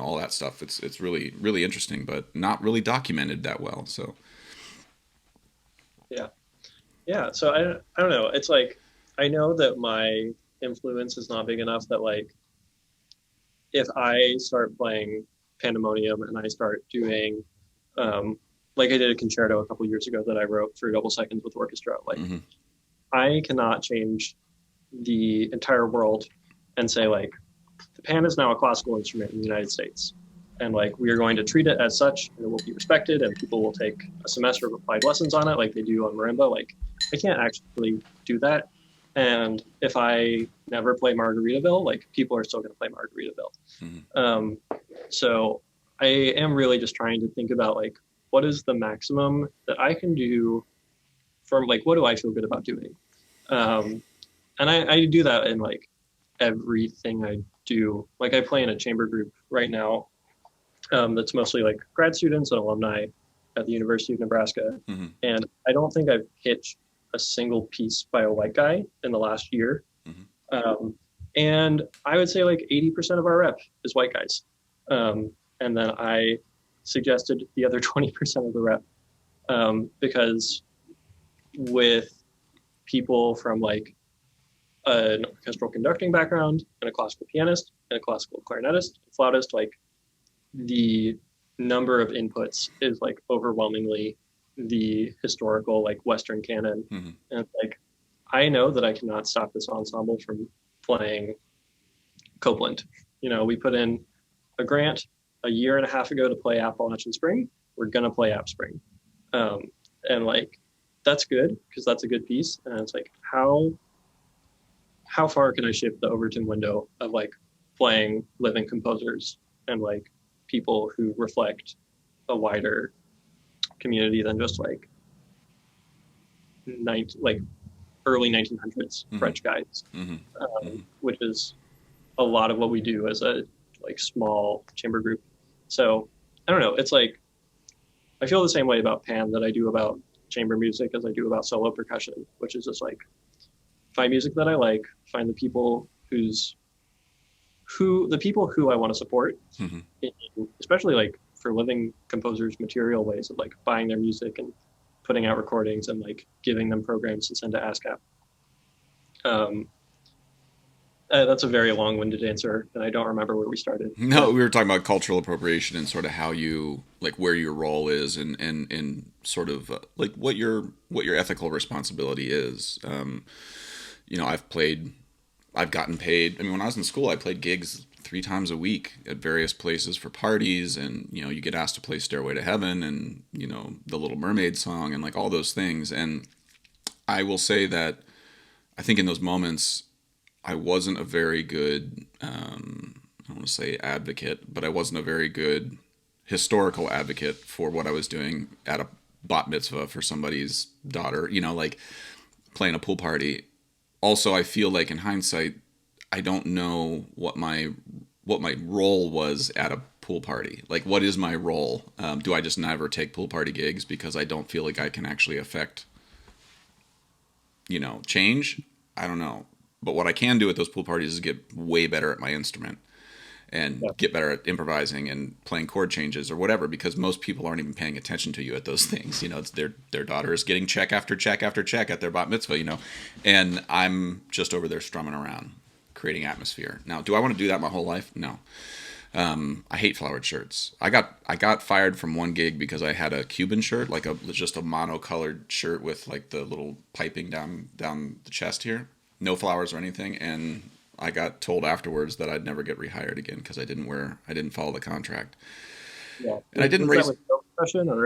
all that stuff. It's really really interesting, but not really documented that well. So yeah, yeah. So I don't know. It's like I know that my influence is not big enough that like if I start playing Pandemonium and I start doing like I did a concerto a couple years ago that I wrote for double seconds with orchestra, like mm-hmm. I cannot change the entire world and say like the pan is now a classical instrument in the United States, and like we are going to treat it as such, and it will be respected, and people will take a semester of applied lessons on it like they do on marimba. Like I can't actually do that, and if I never play Margaritaville, like people are still going to play Margaritaville. Mm-hmm. So I am really just trying to think about like what is the maximum that I can do from like what do I feel good about doing, and I do that in like everything I do. Like I play in a chamber group right now, that's mostly like grad students and alumni at the University of Nebraska. Mm-hmm. And I don't think I've pitched a single piece by a white guy in the last year. Mm-hmm. And I would say like 80% of our rep is white guys. And then I suggested the other 20% of the rep, because with people from like an orchestral conducting background and a classical pianist and a classical clarinetist, flautist, like the number of inputs is like overwhelmingly the historical like Western canon. Mm-hmm. And it's like, I know that I cannot stop this ensemble from playing Copeland. We put in a grant a year and a half ago to play Appalachian Spring. We're going to play App Spring. And like, that's good because that's a good piece. And it's like, how far can I shift the Overton window of like playing living composers and like people who reflect a wider community than just like like early 1900s French guys, which is a lot of what we do as a like small chamber group. So I don't know. It's like I feel the same way about Pan that I do about chamber music as I do about solo percussion, which is just like find music that I like, find the people who I want to support, especially like for living composers, material ways of like buying their music and putting out recordings and like giving them programs to send to ASCAP. That's a very long-winded answer, and I don't remember where we started. No, we were talking about cultural appropriation and sort of how you like where your role is and sort of like what your ethical responsibility is. I've gotten paid. I mean, when I was in school, I played gigs 3 times a week at various places for parties, and you get asked to play Stairway to Heaven and the Little Mermaid song and like all those things. And I will say that I think in those moments I wasn't a very good, I don't want to say advocate, but I wasn't a very good historical advocate for what I was doing at a bat mitzvah for somebody's daughter, like playing a pool party. Also, I feel like in hindsight, I don't know what my role was at a pool party. Like, what is my role? Do I just never take pool party gigs because I don't feel like I can actually affect, change? I don't know. But what I can do at those pool parties is get way better at my instrument and get better at improvising and playing chord changes or whatever, because most people aren't even paying attention to you at those things. It's their daughter is getting check after check after check at their bat mitzvah, and I'm just over there strumming around, creating atmosphere. Now, do I want to do that my whole life? No. I hate flowered shirts. I got fired from one gig because I had a Cuban shirt, like just a monocolored shirt with like the little piping down the chest here. No flowers or anything, and I got told afterwards that I'd never get rehired again because I didn't follow the contract. Yeah, and I didn't raise. Or?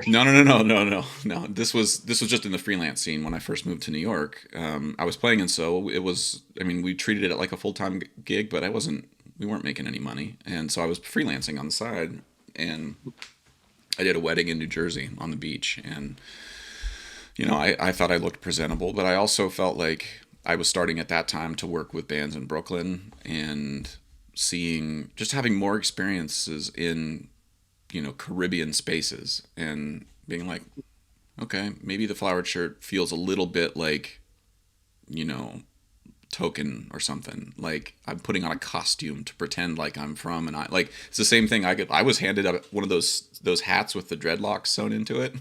No. This was just in the freelance scene when I first moved to New York. I was playing in So. It was, I mean, we treated it like a full-time gig, but we weren't making any money, and so I was freelancing on the side, and I did a wedding in New Jersey on the beach, and I thought I looked presentable, but I also felt like I was starting at that time to work with bands in Brooklyn and having more experiences in, Caribbean spaces and being like, okay, maybe the flowered shirt feels a little bit like, token or something. Like I'm putting on a costume to pretend like I'm from, and it's the same thing. I was handed one of those hats with the dreadlocks sewn into it.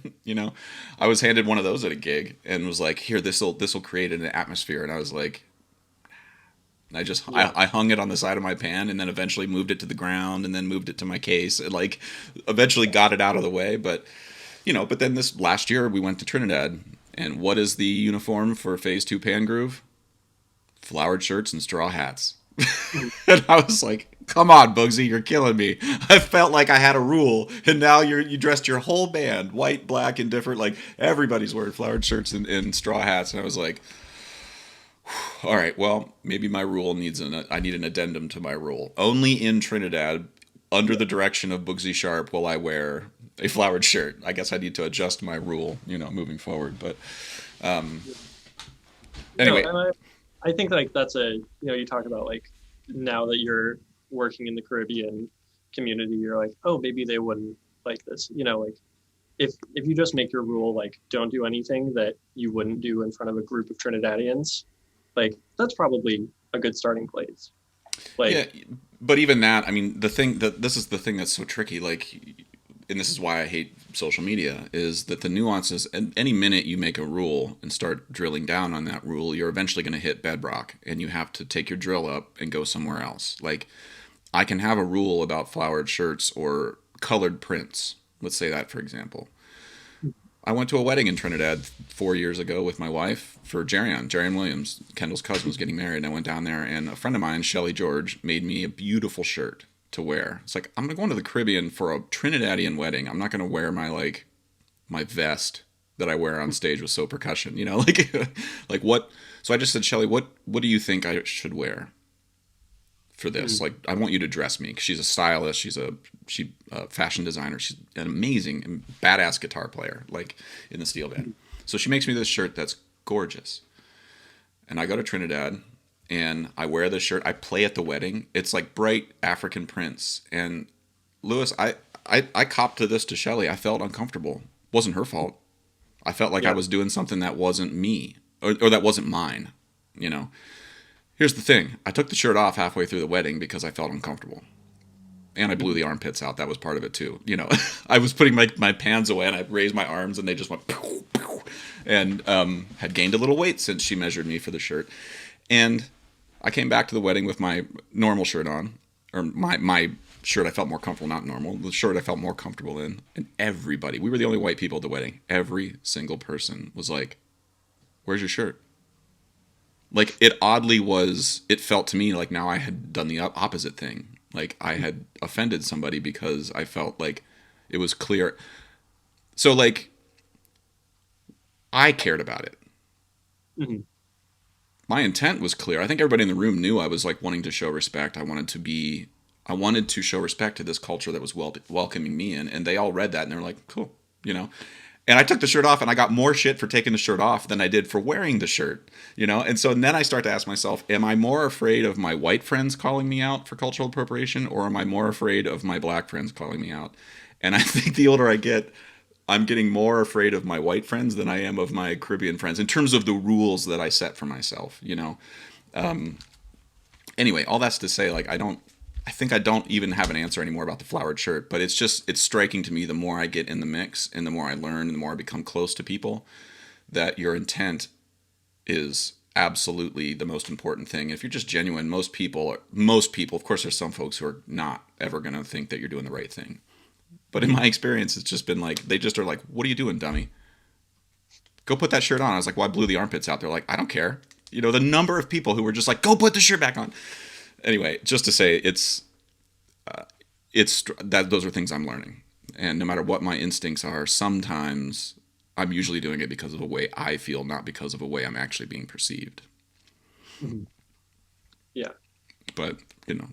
I was handed one of those at a gig and was like, here, this'll create an atmosphere. And I was like, I hung it on the side of my pan and then eventually moved it to the ground and then moved it to my case and like eventually got it out of the way. But then this last year we went to Trinidad, and what is the uniform for Phase 2 Pan Groove? Flowered shirts and straw hats. And I was like, come on, Bugsy, you're killing me. I felt like I had a rule, and now you dressed your whole band, white, black, and different, like everybody's wearing flowered shirts and straw hats. And I was like, all right, well, maybe my rule I need an addendum to my rule. Only in Trinidad, under the direction of Bugsy Sharp, will I wear a flowered shirt. I guess I need to adjust my rule, moving forward. But anyway. No, I think like that's you talk about like now that you're working in the Caribbean community, you're like, oh, maybe they wouldn't like this. Like if you just make your rule, like don't do anything that you wouldn't do in front of a group of Trinidadians, like that's probably a good starting place. Yeah, Like, but even that, I mean, the thing that this is the thing that's so tricky, like, and this is why I hate social media, is that the nuances, and any minute you make a rule and start drilling down on that rule, you're eventually going to hit bedrock and you have to take your drill up and go somewhere else. Like, I can have a rule about flowered shirts or colored prints. Let's say that, for example. I went to a wedding in Trinidad 4 years ago with my wife for Jerian Williams. Kendall's cousin was getting married, and I went down there, and a friend of mine, Shelly George, made me a beautiful shirt to wear. It's like, I'm going to the Caribbean for a Trinidadian wedding. I'm not going to wear my vest that I wear on stage with So Percussion, like like what. So I just said, Shelly, what do you think I should wear for this? mm, Like, I want you to dress me, 'cause she's a stylist, she's a fashion designer, she's an amazing and badass guitar player, like in the steel band. So she makes me this shirt that's gorgeous, and I go to Trinidad and I wear this shirt. I play at the wedding. It's like bright African prints. And Lewis, I copped to this to Shelly. I felt uncomfortable. Wasn't her fault. I felt like I yeah. was doing something that wasn't me, or that wasn't mine. You know. Here's the thing. I took the shirt off halfway through the wedding because I felt uncomfortable. And I blew Mhm. the armpits out. That was part of it too. I was putting my pans away and I raised my arms and they just went pew, pew, and had gained a little weight since she measured me for the shirt. And I came back to the wedding with my normal shirt on, or my shirt I felt more comfortable, not normal, the shirt I felt more comfortable in. And everybody, we were the only white people at the wedding. Every single person was like, "Where's your shirt?" Like, it felt to me like now I had done the opposite thing. Like, I had offended somebody because I felt like it was clear. So, like, I cared about it. Mhm. My intent was clear. I think everybody in the room knew I was like wanting to show respect. I wanted to show respect to this culture that was welcoming me in, and they all read that and they're like, cool, you know. And I took the shirt off, and I got more shit for taking the shirt off than I did for wearing the shirt, And so then I start to ask myself, am I more afraid of my white friends calling me out for cultural appropriation, or am I more afraid of my black friends calling me out? And I think the older I get, I'm getting more afraid of my white friends than I am of my Caribbean friends in terms of the rules that I set for myself. Anyway, all that's to say, like, I think I don't even have an answer anymore about the flowered shirt, but it's striking to me, the more I get in the mix and the more I learn and the more I become close to people, that your intent is absolutely the most important thing. If you're just genuine, most people, of course, there's some folks who are not ever going to think that you're doing the right thing. But in my experience, it's just been like, they just are like, what are you doing, dummy? Go put that shirt on. I was like, well, I blew the armpits out. They're like, I don't care. The number of people who were just like, go put the shirt back on. Anyway, just to say, it's that those are things I'm learning. And no matter what my instincts are, sometimes I'm usually doing it because of a way I feel, not because of a way I'm actually being perceived. Mhm. Yeah. But,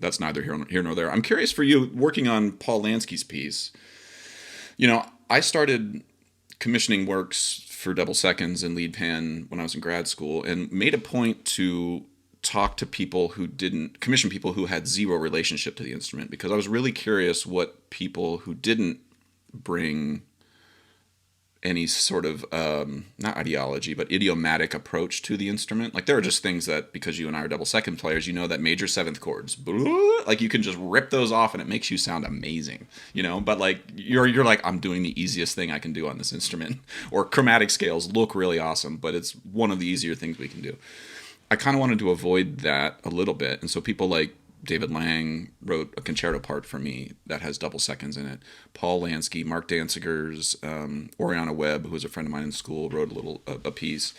that's neither here nor there. I'm curious for you, working on Paul Lansky's piece. I started commissioning works for double seconds and lead pan when I was in grad school, and made a point to talk to people who didn't commission people who had zero relationship to the instrument, because I was really curious what people who didn't bring any sort of not ideology but idiomatic approach to the instrument. Like, there are just things that, because you and I are double second players, that major seventh chords, like, you can just rip those off and it makes you sound amazing, but like, you're like, I'm doing the easiest thing I can do on this instrument. Or chromatic scales look really awesome, but it's one of the easier things we can do. I kind of wanted to avoid that a little bit, and so people like David Lang wrote a concerto part for me that has double seconds in it. Paul Lansky, Mark Danziger's, Oriana Webb, who was a friend of mine in school, wrote a piece.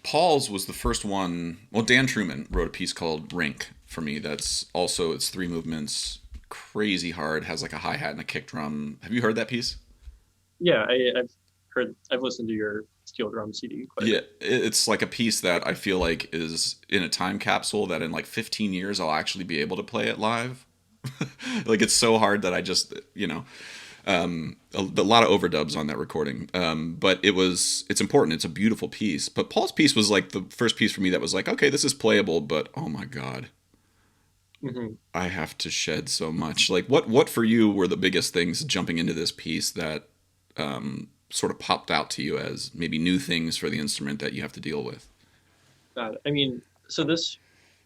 Paul's was the first one. Well, Dan Truman wrote a piece called Rink for me. That's also, it's 3 movements, crazy hard, has like a hi hat and a kick drum. Have you heard that piece? Yeah. I've listened to your steel drum CD quite a Yeah, bit. it's like a piece that I feel like is in a time capsule that in like 15 years I'll actually be able to play it live. Like, it's so hard that I just, a lot of overdubs on that recording. But it's important. It's a beautiful piece. But Paul's piece was like the first piece for me that was like, okay, this is playable, but oh my God, Hmm. I have to shed so much. Like, what for you were the biggest things jumping into this piece that sort of popped out to you as maybe new things for the instrument that you have to deal with? I mean, so this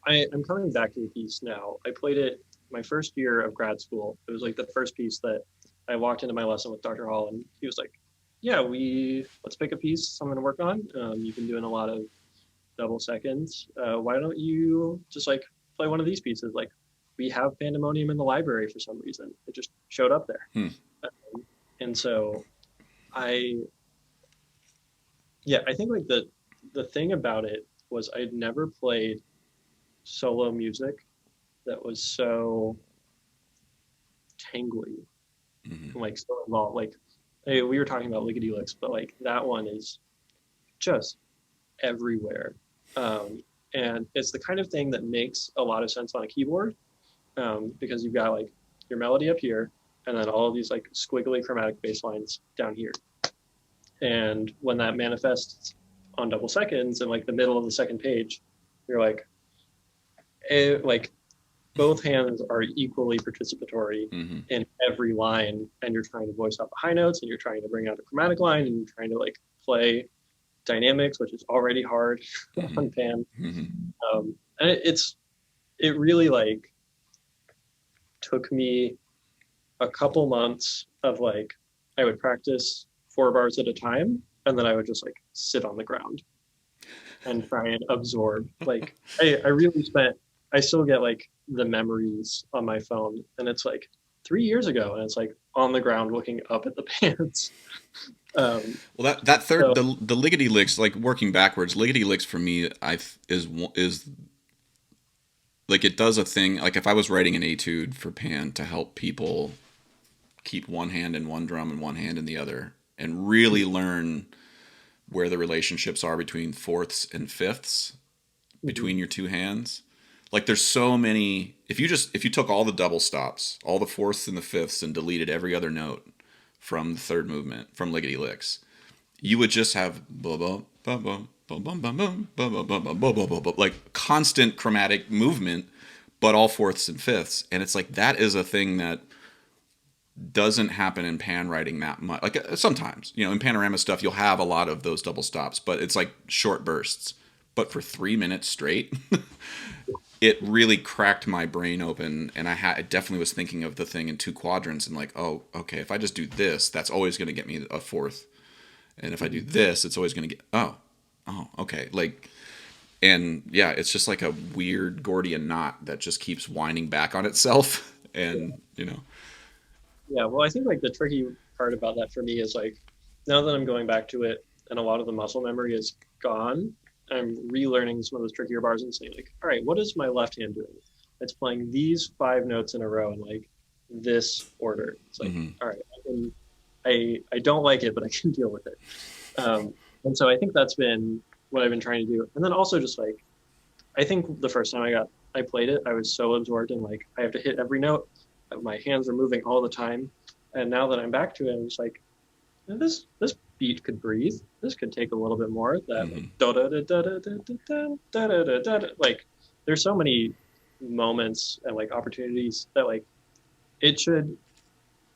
I'm coming back to the piece now. I played it my first year of grad school. It was like the first piece that I walked into my lesson with Dr. Hall, and he was like, "Yeah, we let's pick a piece I'm going to work on. You've been doing a lot of double seconds. Why don't you just like play one of these pieces? Like, we have Pandemonium in the library for some reason. It just showed up there." Hmm. And so I, yeah, I think like the thing about it was I'd never played solo music that was so tangly Hmm. and like so involved. Like, hey, we were talking about lickety licks, but like that one is just everywhere. And it's the kind of thing that makes a lot of sense on a keyboard, because you've got like your melody up here and then all of these like squiggly chromatic bass lines down here. And when that manifests on double seconds and like the middle of the second page, you're like both hands are equally participatory Hmm. in every line, and you're trying to voice out the high notes and you're trying to bring out a chromatic line and you're trying to like play dynamics, which is already hard Hmm. on pan. Hmm. And it really like took me a couple months of like I would practice 4 bars at a time and then I would just like sit on the ground and try and absorb. Like I really spent. I still get like the memories on my phone, and it's like 3 years ago, and it's like on the ground looking up at the pants. Well, that third So the liggity licks, like working backwards, liggity licks for me, is like it does a thing. Like if I was writing an etude for pan to help people keep one hand in one drum and one hand in the other, and really learn where the relationships are between fourths and fifths mhm, between your two hands. Like there's so many. If you took all the double stops, all the fourths and the fifths, and deleted every other note from the third movement from liggity licks, you would just have like constant chromatic movement, but all fourths and fifths. And it's like that is a thing that doesn't happen in pan writing that much. Like sometimes, in panorama stuff, you'll have a lot of those double stops, but it's like short bursts. But for 3 minutes straight, it really cracked my brain open, and I definitely was thinking of the thing in two quadrants and like, oh, okay, if I just do this, that's always going to get me a fourth, and if I do mhm. this, it's always going to get oh, okay, like, and yeah, it's just like a weird Gordian knot that just keeps winding back on itself, Yeah, and yeah. Well, I think like the tricky part about that for me is like now that I'm going back to it, and a lot of the muscle memory is gone. I'm relearning some of those trickier bars and saying like, all right, what is my left hand doing? It's playing these 5 notes in a row in like this order. It's like, hmm. all right, I don't like it, but I can deal with it. And so I think that's been what I've been trying to do. And then also just like I think the first time I played it, I was so absorbed in like I have to hit every note. My hands are moving all the time. And now that I'm back to it, I'm just like, this beat could breathe. This could take a little bit more. That like Hmm. da da da da da da da da da da da. Like there's so many moments and like opportunities that like it should.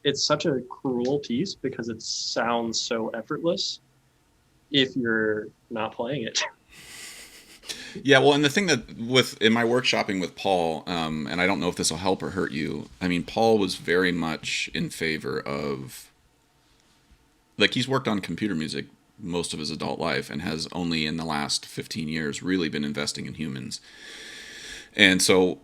It's such a cruel piece because it sounds so effortless if you're not playing it. Yeah, well, and the thing that with in my workshopping with Paul, and I don't know if this will help or hurt you. I mean, Paul was very much in favor of, like, he's worked on computer music most of his adult life and has only in the last 15 years really been investing in humans. And so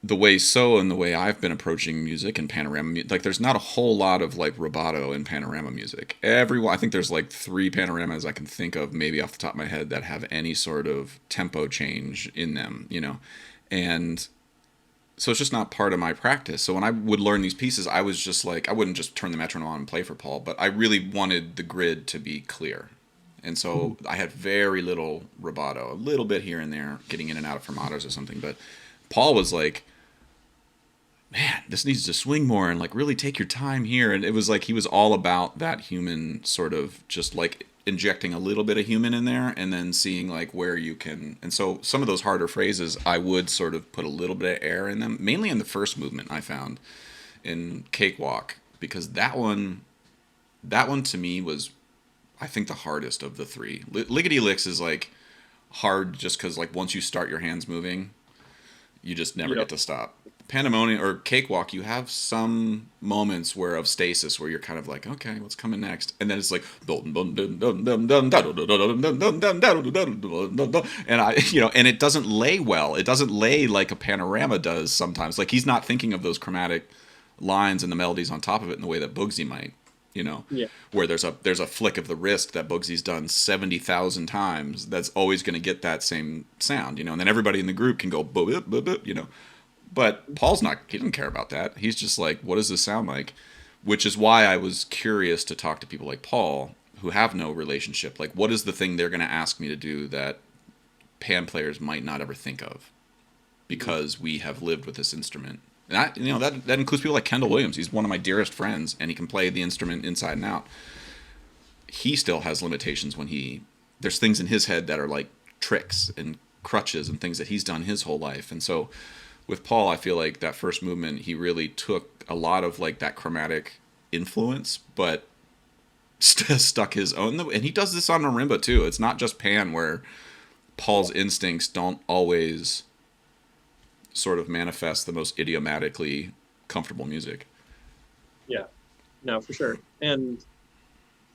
and the way I've been approaching music and panorama, like there's not a whole lot of like rubato in panorama music. Everyone, I think there's like 3 panoramas I can think of maybe off the top of my head that have any sort of tempo change in them. And so it's just not part of my practice. So when I would learn these pieces, I was just like, I wouldn't just turn the metronome on and play for Paul, but I really wanted the grid to be clear. And so I had very little rubato, a little bit here and there, getting in and out of fermatos or something. But Paul was like, man, this needs to swing more and like really take your time here. And it was like he was all about that human sort of just like injecting a little bit of human in there and then seeing like where you can. And so some of those harder phrases, I would sort of put a little bit of air in them, mainly in the first movement I found in Cakewalk, because that one to me was, I think, the hardest of the three. Lickety Licks is like hard just because like once you start your hands moving, you just never Yep. get to stop. Pandemonium or Cakewalk, you have some moments where of stasis where you're kind of like, okay, what's coming next? And then it's like, and and it doesn't lay well. It doesn't lay like a panorama does sometimes. Like he's not thinking of those chromatic lines and the melodies on top of it in the way that Bugsy might. Yeah. Where there's a flick of the wrist that Bugsy's done 70,000 times. That's always going to get that same sound, and then everybody in the group can go, boop, boop, boop. But Paul's not, he doesn't care about that. He's just like, what does this sound like? Which is why I was curious to talk to people like Paul who have no relationship. Like, what is the thing they're going to ask me to do that pan players might not ever think of because we have lived with this instrument? And that includes people like Kendall Williams. He's one of my dearest friends, and he can play the instrument inside and out. He still has limitations when there's things in his head that are like tricks and crutches and things that he's done his whole life. And so with Paul, I feel like that first movement, he really took a lot of like that chromatic influence, but stuck his own. And he does this on marimba too. It's not just pan where Paul's instincts don't always sort of manifest the most idiomatically comfortable music. Yeah. No, for sure. And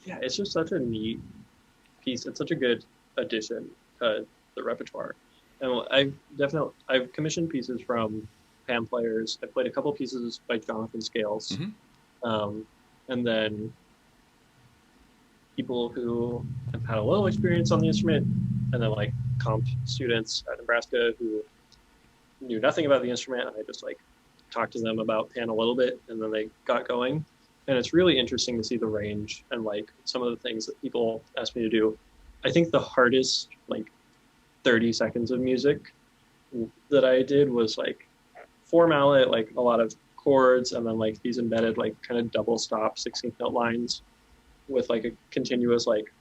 yeah, it's just such a neat piece. It's such a good addition to the repertoire. And I've commissioned pieces from pan players. I played a couple pieces by Jonathan Scales, and then people who have had a little experience on the instrument, and then like comp students at Nebraska who knew nothing about the instrument. And I just like talked to them about pan a little bit, and then they got going. And it's really interesting to see the range and like some of the things that people ask me to do. I think the hardest like 30 seconds of music that I did was like 4 mallet, like a lot of chords, and then like these embedded like kind of double stop 16th note lines with like a continuous like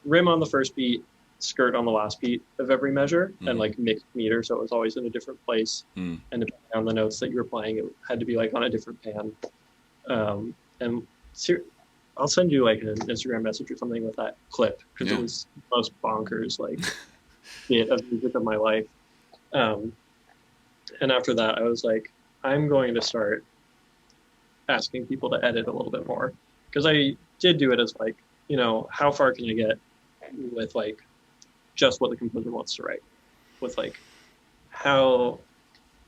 rim on the first beat, skirt on the last beat of every measure, and like mixed meter, so it was always in a different place. And depending on the notes that you were playing, it had to be like on a different pan. And I'll send you like an Instagram message or something with that clip, because it was the most bonkers like bit of music of my life. And after that, I was like, I'm going to start asking people to edit a little bit more, because I did do it as like, how far can you get with like just what the composer wants to write, with like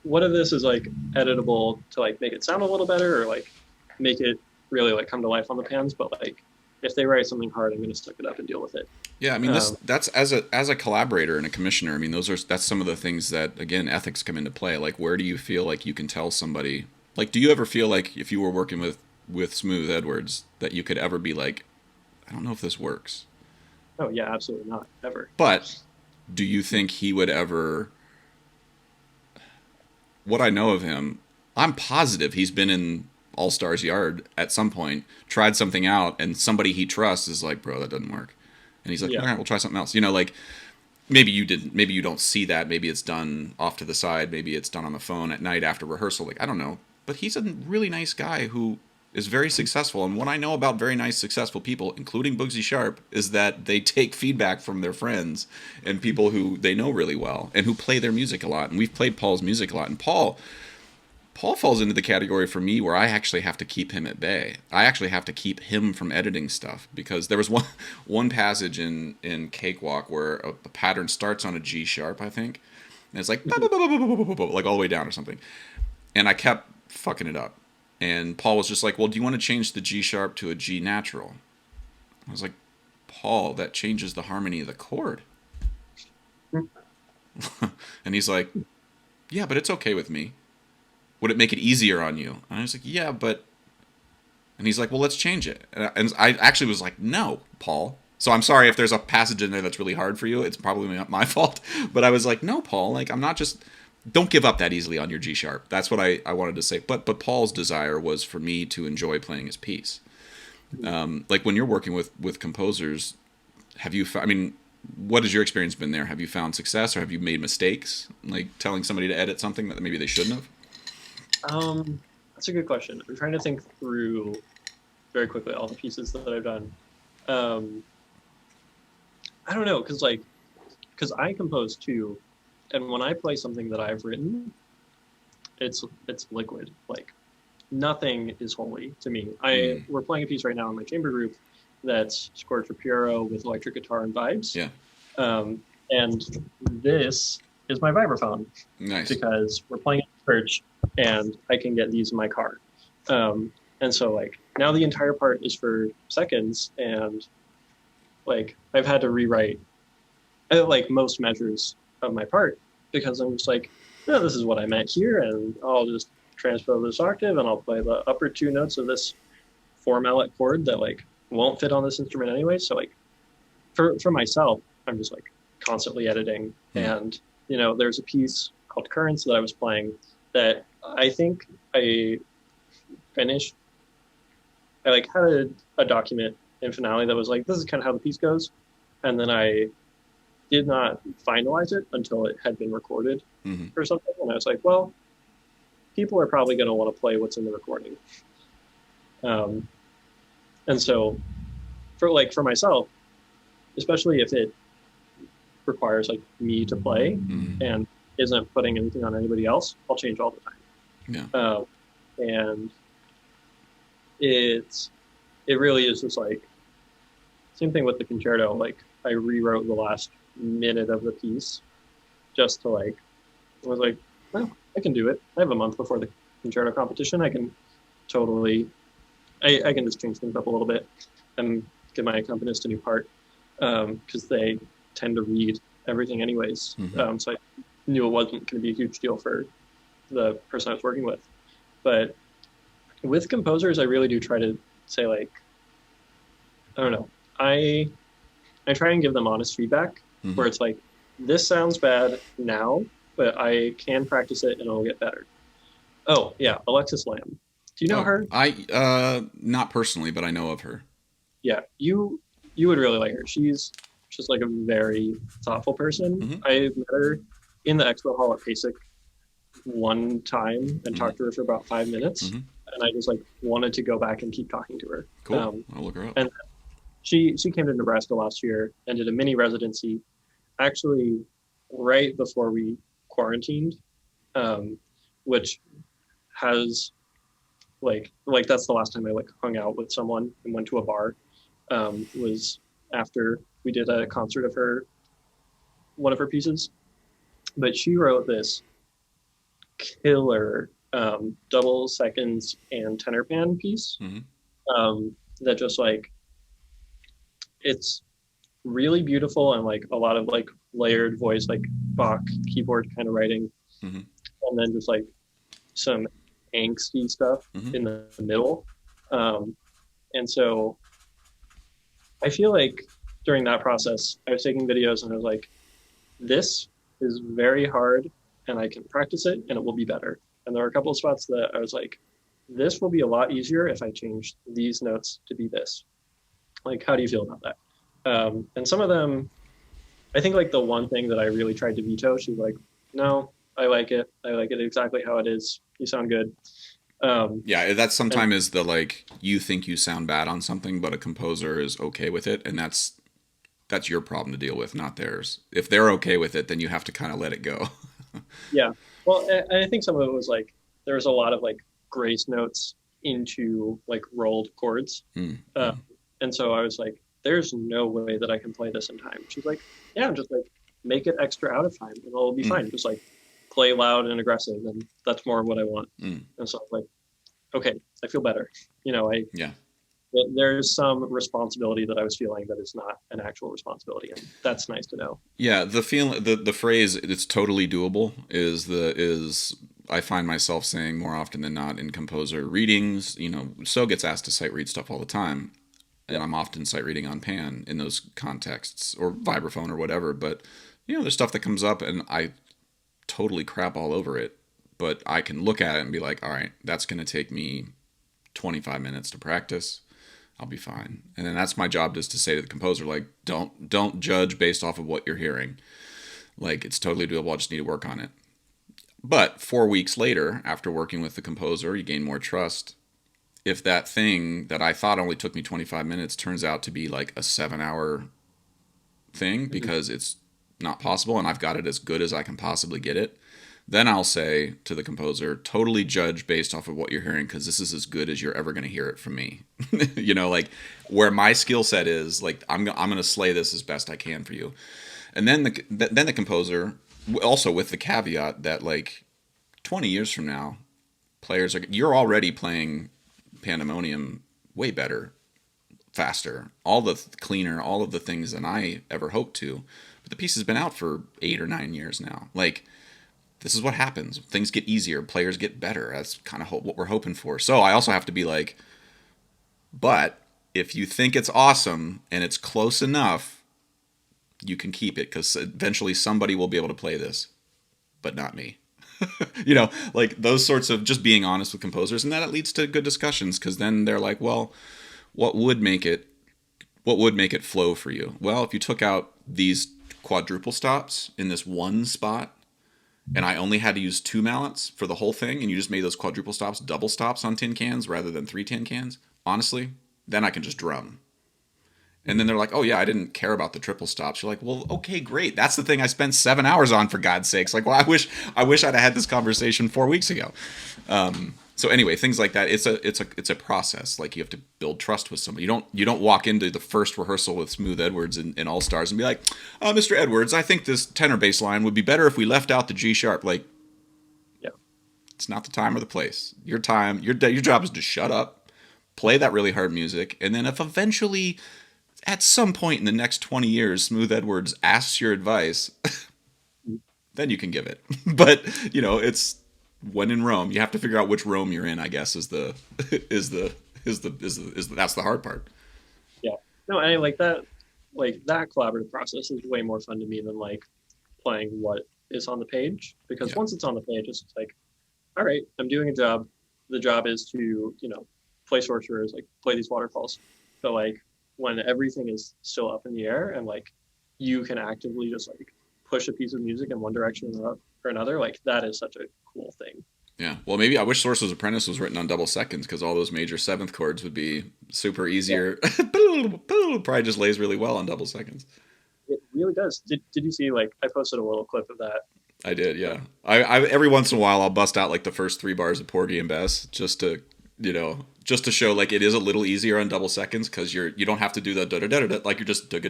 what of this is like editable to like make it sound a little better, or like make it really like come to life on the pans. But like if they write something hard, I'm going to suck it up and deal with it. Yeah, I mean, that's as a collaborator and a commissioner. I mean, that's some of the things that, again, ethics come into play. Like, where do you feel like you can tell somebody? Like, do you ever feel like if you were working with Smooth Edwards that you could ever be like, I don't know if this works? Oh yeah, absolutely not, ever. But do you think he would ever? What I know of him, I'm positive he's been in All Stars Yard at some point, tried something out, and somebody he trusts is like, bro, that doesn't work. And he's like, all right, we'll try something else. Like maybe you didn't, maybe you don't see that. Maybe it's done off to the side. Maybe it's done on the phone at night after rehearsal. Like, I don't know. But he's a really nice guy who is very successful. And what I know about very nice, successful people, including Bugsy Sharp, is that they take feedback from their friends and people who they know really well and who play their music a lot. And we've played Paul's music a lot. And Paul falls into the category for me where I actually have to keep him at bay. I actually have to keep him from editing stuff, because there was one passage in Cakewalk where a pattern starts on a G sharp, I think, and it's like like all the way down or something, and I kept fucking it up. And Paul was just like, well, do you want to change the G sharp to a G natural? I was like, Paul, that changes the harmony of the chord. And he's like, yeah, but it's okay with me. Would it make it easier on you? And I was like, yeah, but... And he's like, well, let's change it. And I actually was like, no, Paul. So I'm sorry if there's a passage in there that's really hard for you. It's probably not my fault. But I was like, no, Paul, like, I'm not just... Don't give up that easily on your G sharp. That's what I wanted to say. But Paul's desire was for me to enjoy playing his piece. Like, when you're working with composers, have you... I mean, what has your experience been there? Have you found success, or have you made mistakes? Like, telling somebody to edit something that maybe they shouldn't have? That's a good question. I'm trying to think through very quickly all the pieces that I've done. I don't know, because I compose too, and when I play something that I've written, it's liquid. Like nothing is holy to me. Mm. We're playing a piece right now in my chamber group that's scored for Piero with electric guitar and vibes, Yeah. and this is my vibraphone Nice. because we're playing at church and I can get these in my car. And so like now the entire part is for seconds, and like I've had to rewrite like most measures of my part because I'm just like, no, this is what I meant here, and I'll just transpose this octave and I'll play the upper two notes of this four mallet chord that like won't fit on this instrument anyway. So like for myself, I'm just like constantly editing. Mm. And there's a piece called Currents that I was playing that I think I finished. I like had a document in Finale that was like, this is kind of how the piece goes, and then I did not finalize it until it had been recorded Mm-hmm. or something. And I was like, well, people are probably going to want to play what's in the recording. Um, and so for myself, especially if it requires like me to play Mm-hmm. and isn't putting anything on anybody else, I'll change all the time. Yeah. And it really is just like same thing with the concerto. Like I rewrote the last minute of the piece just to like I was like, well, I can do it. I have a month before the concerto competition. I can totally I can just change things up a little bit and give my accompanist a new part because they tend to read everything anyways. Mm-hmm. So I knew it wasn't going to be a huge deal for the person I was working with. But with composers, I really do try to say like, I don't know, I try and give them honest feedback Mm-hmm. where it's like, this sounds bad now, but I can practice it and it'll get better. Oh yeah, Alexis Lamb. Do you know Oh, her? I not personally, but I know of her. Yeah, you would really like her. She's just like a very thoughtful person. Mm-hmm. I met her in the expo hall at PASIC one time and Mm-hmm. talked to her for about 5 minutes, Mm-hmm. and I just like wanted to go back and keep talking to her. Cool. I'll look her up. And she came to Nebraska last year and did a mini residency, actually right before we quarantined, which has like that's the last time I like hung out with someone and went to a bar. Was after we did a concert of one of her pieces, but she wrote this killer double seconds and tenor pan piece Mm-hmm. that just like it's really beautiful and like a lot of like layered voice, like Bach keyboard kind of writing, Mm-hmm. and then just like some angsty stuff Mm-hmm. in the middle. And so I feel like during that process, I was taking videos and I was like, this is very hard and I can practice it and it will be better. And there were a couple of spots that I was like, this will be a lot easier if I change these notes to be this. Like, how do you feel about that? And some of them, I think like the one thing that I really tried to veto, she's like, no, I like it. I like it exactly how it is. You sound good. Yeah, that's And sometimes is the like you think you sound bad on something, but a composer is okay with it, and that's your problem to deal with, not theirs. If they're okay with it, then you have to kind of let it go. yeah, well, and I think some of it was like, there was a lot of like grace notes into like rolled chords. Uh, Mm-hmm. and so I was like, there's no way that I can play this in time. She's like, yeah, just like make it extra out of time and it'll be fine. Just like play loud and aggressive. And that's more of what I want. Mm. And so I was like, okay, I feel better. Yeah. There's some responsibility that I was feeling that is not an actual responsibility. And that's nice to know. Yeah, the phrase "it's totally doable" is I find myself saying more often than not in composer readings. So gets asked to sight read stuff all the time, Yeah. and I'm often sight reading on pan in those contexts or vibraphone or whatever. But there's stuff that comes up, and I totally crap all over it. But I can look at it and be like, all right, that's going to take me 25 minutes to practice. I'll be fine. And then that's my job, just to say to the composer, like, don't judge based off of what you're hearing. Like, it's totally doable. I just need to work on it. But 4 weeks later, after working with the composer, you gain more trust. If that thing that I thought only took me 25 minutes turns out to be like a 7-hour thing because it's not possible and I've got it as good as I can possibly get it, then I'll say to the composer, totally judge based off of what you're hearing because this is as good as you're ever going to hear it from me. Like where my skill set is, like I'm going to slay this as best I can for you. And then the composer, also with the caveat that like 20 years from now, you're already playing Pandemonium way better, faster, all the cleaner, all of the things than I ever hoped to. But the piece has been out for 8 or 9 years now. Like, this is what happens. Things get easier, players get better. That's kind of what we're hoping for. So I also have to be like, but if you think it's awesome and it's close enough, you can keep it because eventually somebody will be able to play this, but not me. Like those sorts of just being honest with composers, and that it leads to good discussions because then they're like, well, what would make it flow for you? Well, if you took out these quadruple stops in this one spot and I only had to use 2 mallets for the whole thing and you just made those quadruple stops double stops on tin cans rather than 3 tin cans, honestly, then I can just drum. And then they're like, oh yeah, I didn't care about the triple stops. You're like, well, okay, great. That's the thing I spent 7 hours on, for God's sakes. Like, well, I wish I'd have had this conversation 4 weeks ago. So anyway, things like that. It's a process. Like you have to build trust with somebody. You don't walk into the first rehearsal with Smooth Edwards in All Stars and be like, Mr. Edwards, I think this tenor bass line would be better if we left out the G sharp. Like, yeah, it's not the time or the place. Your job is to shut up, play that really hard music, and then if eventually, at some point in the next 20 years, Smooth Edwards asks your advice, then you can give it. But it's. When in Rome, you have to figure out which Rome you're in, I guess, is that's the hard part. Yeah. No, and I like that. Like that collaborative process is way more fun to me than like playing what is on the page, because once it's on the page, it's just like, all right, I'm doing a job. The job is to play sorcerers, like play these waterfalls. But like when everything is still up in the air and like you can actively just like push a piece of music in one direction or another, like that is such a cool thing. Yeah. Well, maybe I wish Sorcerer's Apprentice was written on double seconds because all those major seventh chords would be super easier. Yeah. Probably just lays really well on double seconds. It really does. Did you see, like, I posted a little clip of that. I did, yeah. I every once in a while I'll bust out like the first 3 bars of Porgy and Bess just to show like it is a little easier on double seconds because you don't have to do the da da da da, like you're just like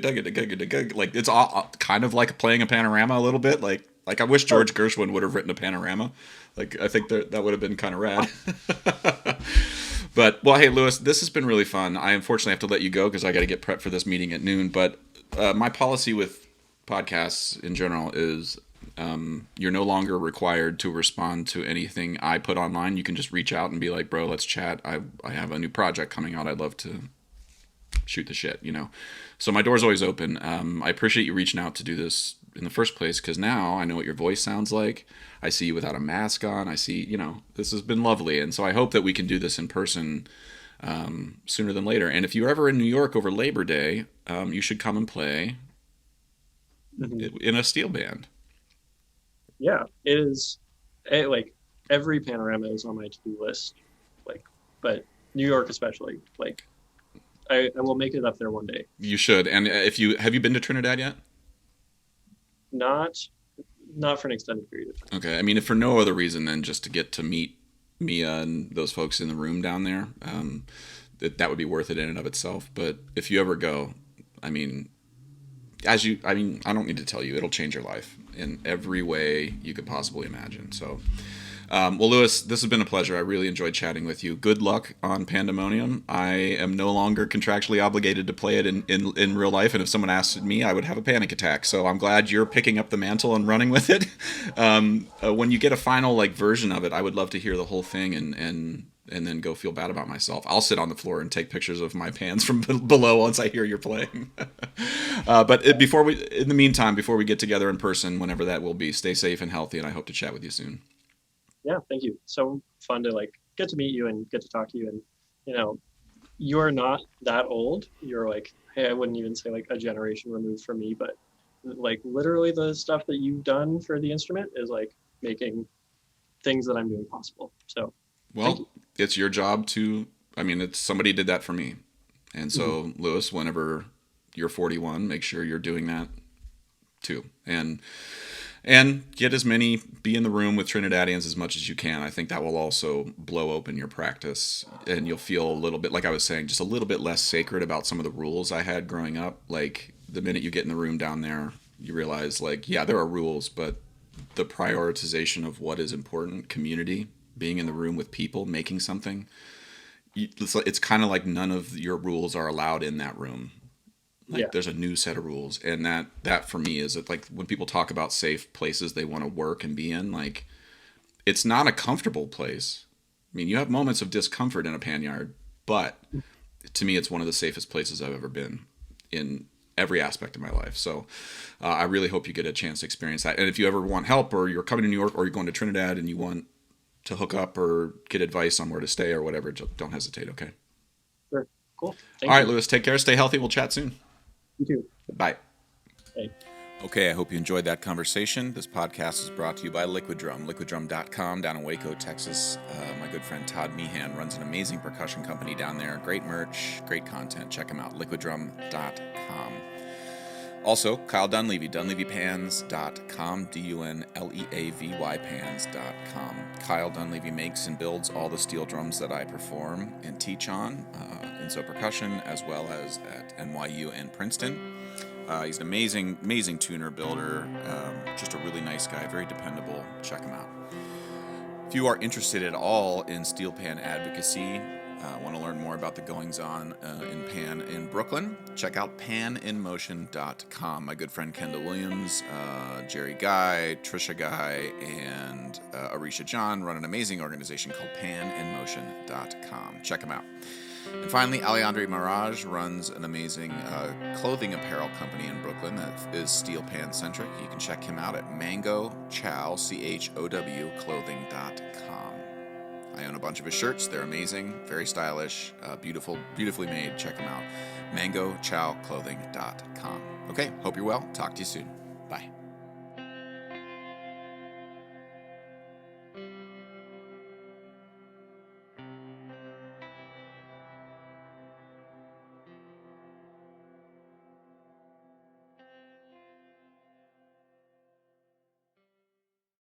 it's all kind of like playing a panorama a little bit. Like I wish George Gershwin would have written a panorama. Like I think that would have been kind of rad. But well, hey Lewis, this has been really fun. I unfortunately have to let you go because I got to get prepped for this meeting at noon. But my policy with podcasts in general is you're no longer required to respond to anything I put online. You can just reach out and be like, bro, let's chat. I have a new project coming out. I'd love to shoot the shit, So my door's always open. I appreciate you reaching out to do this in the first place because now I know what your voice sounds like. I see you without a mask on. I see, this has been lovely. And so I hope that we can do this in person sooner than later. And if you're ever in New York over Labor Day, you should come and play in a steel band. Yeah, it is. Like every panorama is on my to-do list. Like, but New York especially. Like, I will make it up there one day. You should. And have you been to Trinidad yet? Not for an extended period of time. Okay, I mean, if for no other reason than just to get to meet Mia and those folks in the room down there, that would be worth it in and of itself. But if you ever go, I mean, I don't need to tell you, it'll change your life in every way you could possibly imagine. So, well, Lewis, this has been a pleasure. I really enjoyed chatting with you. Good luck on Pandemonium. I am no longer contractually obligated to play it in real life, and if someone asked me, I would have a panic attack. So I'm glad you're picking up the mantle and running with it. When you get a final version of it, I would love to hear the whole thing and then go feel bad about myself. I'll sit on the floor and take pictures of my pans from below once I hear you're playing. But in the meantime, before we get together in person, whenever that will be, stay safe and healthy, and I hope to chat with you soon. Yeah, thank you. So fun to get to meet you and get to talk to you. And you're not that old. You're hey, I wouldn't even say a generation removed from me, but literally the stuff that you've done for the instrument is making things that I'm doing possible. So well, it's your job to, somebody did that for me. And so, Lewis, whenever you're 41, make sure you're doing that too. And get be in the room with Trinidadians as much as you can. I think that will also blow open your practice, and you'll feel a little bit, like I was saying, just a little bit less sacred about some of the rules I had growing up. Like the minute you get in the room down there, you realize like, yeah, there are rules, but the prioritization of what is important, community, being in the room with people, making something, it's kind of like none of your rules are allowed in that room. Like there's a new set of rules, and that for me is like when people talk about safe places they want to work and be in, like it's not a comfortable place. I mean, you have moments of discomfort in a pan yard, but to me, it's one of the safest places I've ever been in every aspect of my life. So I really hope you get a chance to experience that. And if you ever want help, or you're coming to New York, or you're going to Trinidad and you want to hook up or get advice on where to stay or whatever, don't hesitate. Okay. Sure. Cool. All right, Lewis, take care. Stay healthy. We'll chat soon. You too. Bye. Hey. Okay, I hope you enjoyed that conversation. This podcast is brought to you by Liquid Drum, liquiddrum.com down in Waco, Texas. My good friend Todd Meehan runs an amazing percussion company down there. Great merch, great content. Check him out, liquiddrum.com. Also, Kyle Dunleavy, dunleavypans.com, DUNLEAVY pans.com. Kyle Dunleavy makes and builds all the steel drums that I perform and teach on in So Percussion, as well as at NYU and Princeton. He's an amazing tuner builder, just a really nice guy, very dependable. Check him out. If you are interested at all in steel pan advocacy, want to learn more about the goings-on in pan in Brooklyn, check out paninmotion.com. My good friend Kendall Williams, Jerry Guy, Trisha Guy, and Arisha John run an amazing organization called paninmotion.com. Check them out. And finally, Alejandro Mirage runs an amazing clothing apparel company in Brooklyn that is steel pan centric. You can check him out at mangochow, CHOW, clothing.com. I own a bunch of his shirts. They're amazing, very stylish, beautifully made. Check them out. mangochowclothing.com. Okay, hope you're well. Talk to you soon. Bye.